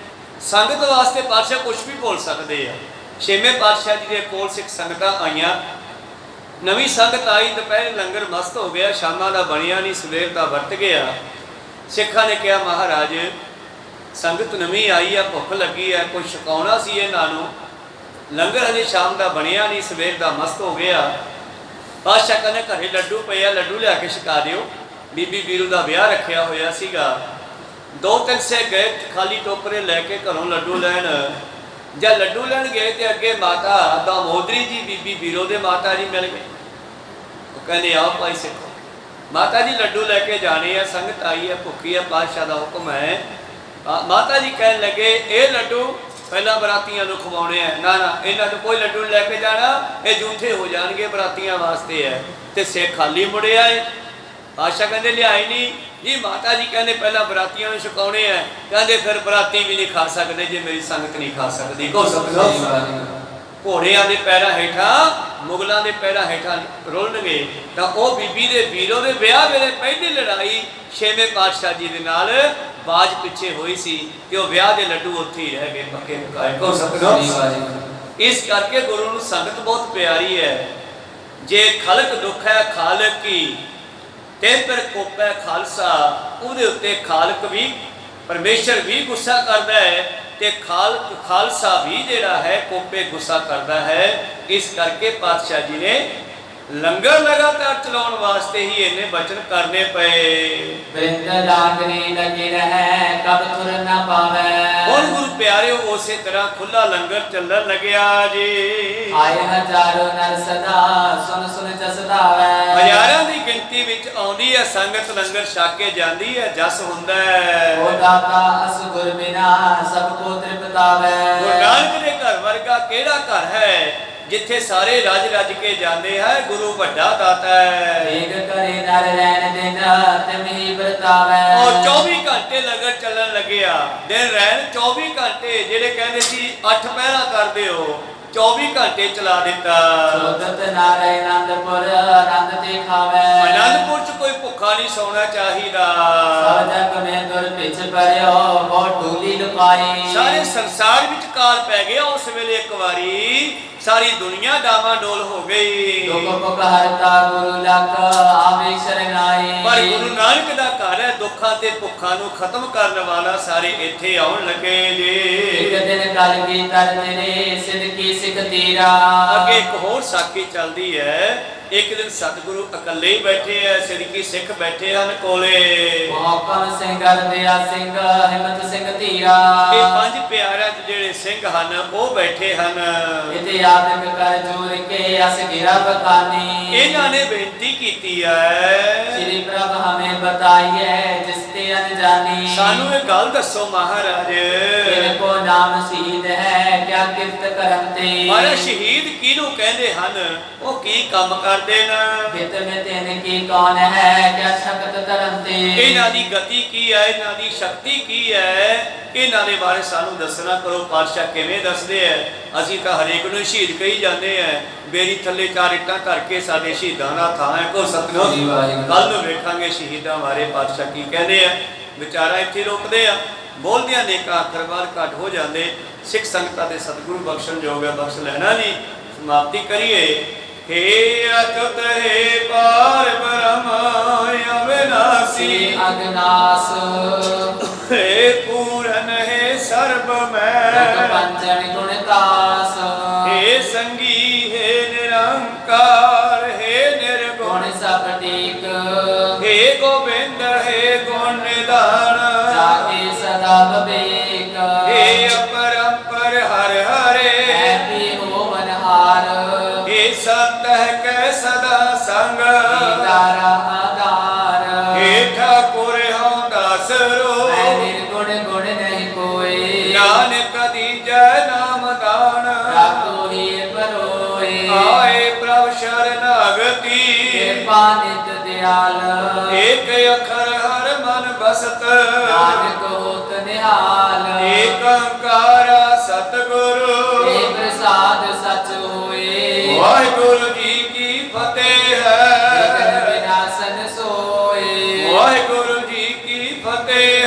ਸੰਗਤ ਵਾਸਤੇ ਪਾਤਸ਼ਾਹ ਕੁਝ ਵੀ ਬੋਲ ਸਕਦੇ ਆ। 6ਵੇਂ ਪਾਤਸ਼ਾਹ ਜੀ ਦੇ ਕੋਲ ਸਿੱਖ ਸੰਗਤਾਂ ਆਈਆਂ, ਨਵੀਂ ਸੰਗਤ ਆਈ, ਦੁਪਹਿਰ ਲੰਗਰ ਮਸਤ ਹੋ ਗਿਆ, ਸ਼ਾਮਾਂ ਦਾ ਬਣਿਆ ਨਹੀਂ, ਸਵੇਰ ਦਾ ਵਰਤ ਗਿਆ। ਸਿੱਖਾਂ ਨੇ ਕਿਹਾ ਮਹਾਰਾਜ ਸੰਗਤ ਨਵੀਂ ਆਈ ਆ, ਭੁੱਖ ਲੱਗੀ ਆ, ਕੋਈ ਛਕਾਉਣਾ ਸੀ ਇਹਨਾਂ ਨੂੰ, ਲੰਗਰ ਹਜੇ ਸ਼ਾਮ ਦਾ ਬਣਿਆ ਨਹੀਂ, ਸਵੇਰ ਦਾ ਮਸਤ ਹੋ ਗਿਆ। ਪਾਤਸ਼ਾਹ ਕਹਿੰਦੇ ਘਰੇ ਲੱਡੂ ਪਏ ਆ, ਲੱਡੂ ਲਿਆ ਕੇ ਛਕਾ ਦਿਓ। ਬੀਬੀ ਵੀਰੂ ਦਾ ਵਿਆਹ ਰੱਖਿਆ ਹੋਇਆ ਸੀਗਾ। 2-3 ਸੇ ਗਏ ਖਾਲੀ ਟੋਕਰੇ ਲੈ ਕੇ ਘਰੋਂ ਲੱਡੂ ਲੈਣ। ਜਦ ਲੱਡੂ ਲੈਣ ਗਏ ਤੇ ਅੱਗੇ ਮਾਤਾ ਦਾਮੋਦਰੀ ਜੀ ਬੀਬੀ ਵੀਰੋ ਦੇ ਮਾਤਾ ਜੀ ਮਿਲ ਗਏ। कहने आओ भाई सिखो। माता जी लड्डू लैके जाने है, संगत आई है, भुखी है, पातशाह का हुक्म है। माता जी कह लगे ये लड्डू पहला बरातियां नूं खवाने हैं, ना ना इन्हां तो कोई लड्डू लैके जाना, ये झूठे हो जाएंगे, बरातियां वास्ते है। तो सिख खाली मुड़े आए। पातशाह कहते लियाए नहीं जी। माता जी कहते पहला बरातियां नूं छकाने हैं, कहते फिर बराती भी नहीं खा सकते जे मेरी संगत नहीं खा सकती। कहो सकते घोड़िया के पैरों हेठा मुगलों के पैरों हेठा रुलणगे। तो वह बीबी के वीरों के ब्याह वेले पहली लड़ाई छेवें पातशाह जी के नाल बाज पिछे हुई सी, कि वह ब्याह के लड्डू उत्थे ही रह गए पक्के मुकाए। कहो सकते इस करके गुरु नूं संगत बहुत प्यारी है। जे खलक दुख है खालक की, ते पर कोप है खालसा, उहदे उत्ते खालक भी परमेश्वर भी गुस्सा करता है, ते खालसा भी जिहड़ा है कोपे गुस्सा करता है। इस करके पातशाह जी ने लंगर लगातार चलाने वास्ते ही इन्हें वचन करने पे। हुण गुरु प्यारे उस तरह खुला लंगर चलन लग्या जी। आए हजारों नर सदा सुन सुन जसदावे। हजारां दी गिनती विच आउंदी है संगत, लंगर छक के जांदी है, जस हुंदा है। ओ दाता अस गुर बिना सबको तृप्तावे। गुरु नानक दे घर वर्गा केड़ा घर है जिथे सारे रज रज के जाते हैं। गुरु बड़ा दाता है। एक करे नर रैन दिन तिम ही बरतावे। और 24 घंटे लंगर चलन लग्या। दिन रैन 24 घंटे जेड़े कहंदे सी 8 पहरा करदे हो, 24 घंटे चला दिता। सोदत नारे आनंदपुर आनंद ते खावे। आनंदपुर च कोई भुखा नहीं सोना चाहिदा। सब जग में दुर पिछ परयो बहुत ढूली लुकाई। सारे संसार विच काल पै गया। उस वेले एक बारी सारी दुनिया डामाडोल हो गई। दुख पुख हरता गुरु लग आवे शरणाई। पर गुरु नानक दा घर है, दुखा ते भुखा नूं खत्म करने वाला सारे इत्थे आउण लगे जे। एक दिन गल की तर तेरे सिद्ध की सिख तीरा। अगे एक होर साखी चलदी है। एक दिन सतगुरु अकले ही बैठे है, सिरकी सिख बैठे हैं कोले। मोहकम सिंह हरदिया सिंह हिम्मत सिंह धीरा। ये 5 प्यारा जेड़े सिंह हन वो बैठे हन। इते आदक कर जोर के अस गिरा बकानी। इन्हां ने बेनती कीती है, श्री प्रभ हमें बताइए जिसते अनजानी। सानू एक गल दसो महाराज, इनको नाम शहीद है क्या किरत करते। मारे शहीद किनू कहंदे हन, वो की काम करदे न। कित में तेन की कौन है क्या शक्त करते। इन्हां दी गति की है, इन्हां दी शक्ति की है, इन्हां दे बारे सानू दसना करो। पातशाह किवें दसदे है, असीं तां हरेक नूं शहीद कही जांदे हैं। बेरी थल्ले 4 इट्टां धर के साडे शहीदां दा थां है। को सतनाम कल नूं वेखांगे शहीदां बारे पातशाह की कहंदे आ। विचारा इत्थे रोकदे आ, बोलदियां नेकां अखर बार घट हो जांदे। सिख संगतां दे सतगुरु बख्शण योग है, बख्श लेना नहीं। समाप्ति करिए। हे अच्युत हे पार ब्रह्म अविनाशी अगनास। हे पूरन हे सर्व मैं पंचन गुणकास। हे संगी हे निरंकार हे निर्गुण गुण सब टीक। हे गोविंद हे गुण निधान जाके सदा विवेक। हे अपरंपर हर हरे भी हो मनहार। हे संत कै सदा संग तारा आधार। हे ठाकुर हम दास रो निर्गुण गुण नहीं कोई। नानक दीजै नाम दान रातो ही परोए। आए प्रभ शरणागति कृपा नित दयाल। एक अखर हर मन बसत नानक होत निहाल। एक ओंकार सतगुरु हे प्रसाद सच होए। वाहिगुरु जी की फतेह है। विघ्न विनाशन सोए। वाहिगुरु जी की फतेह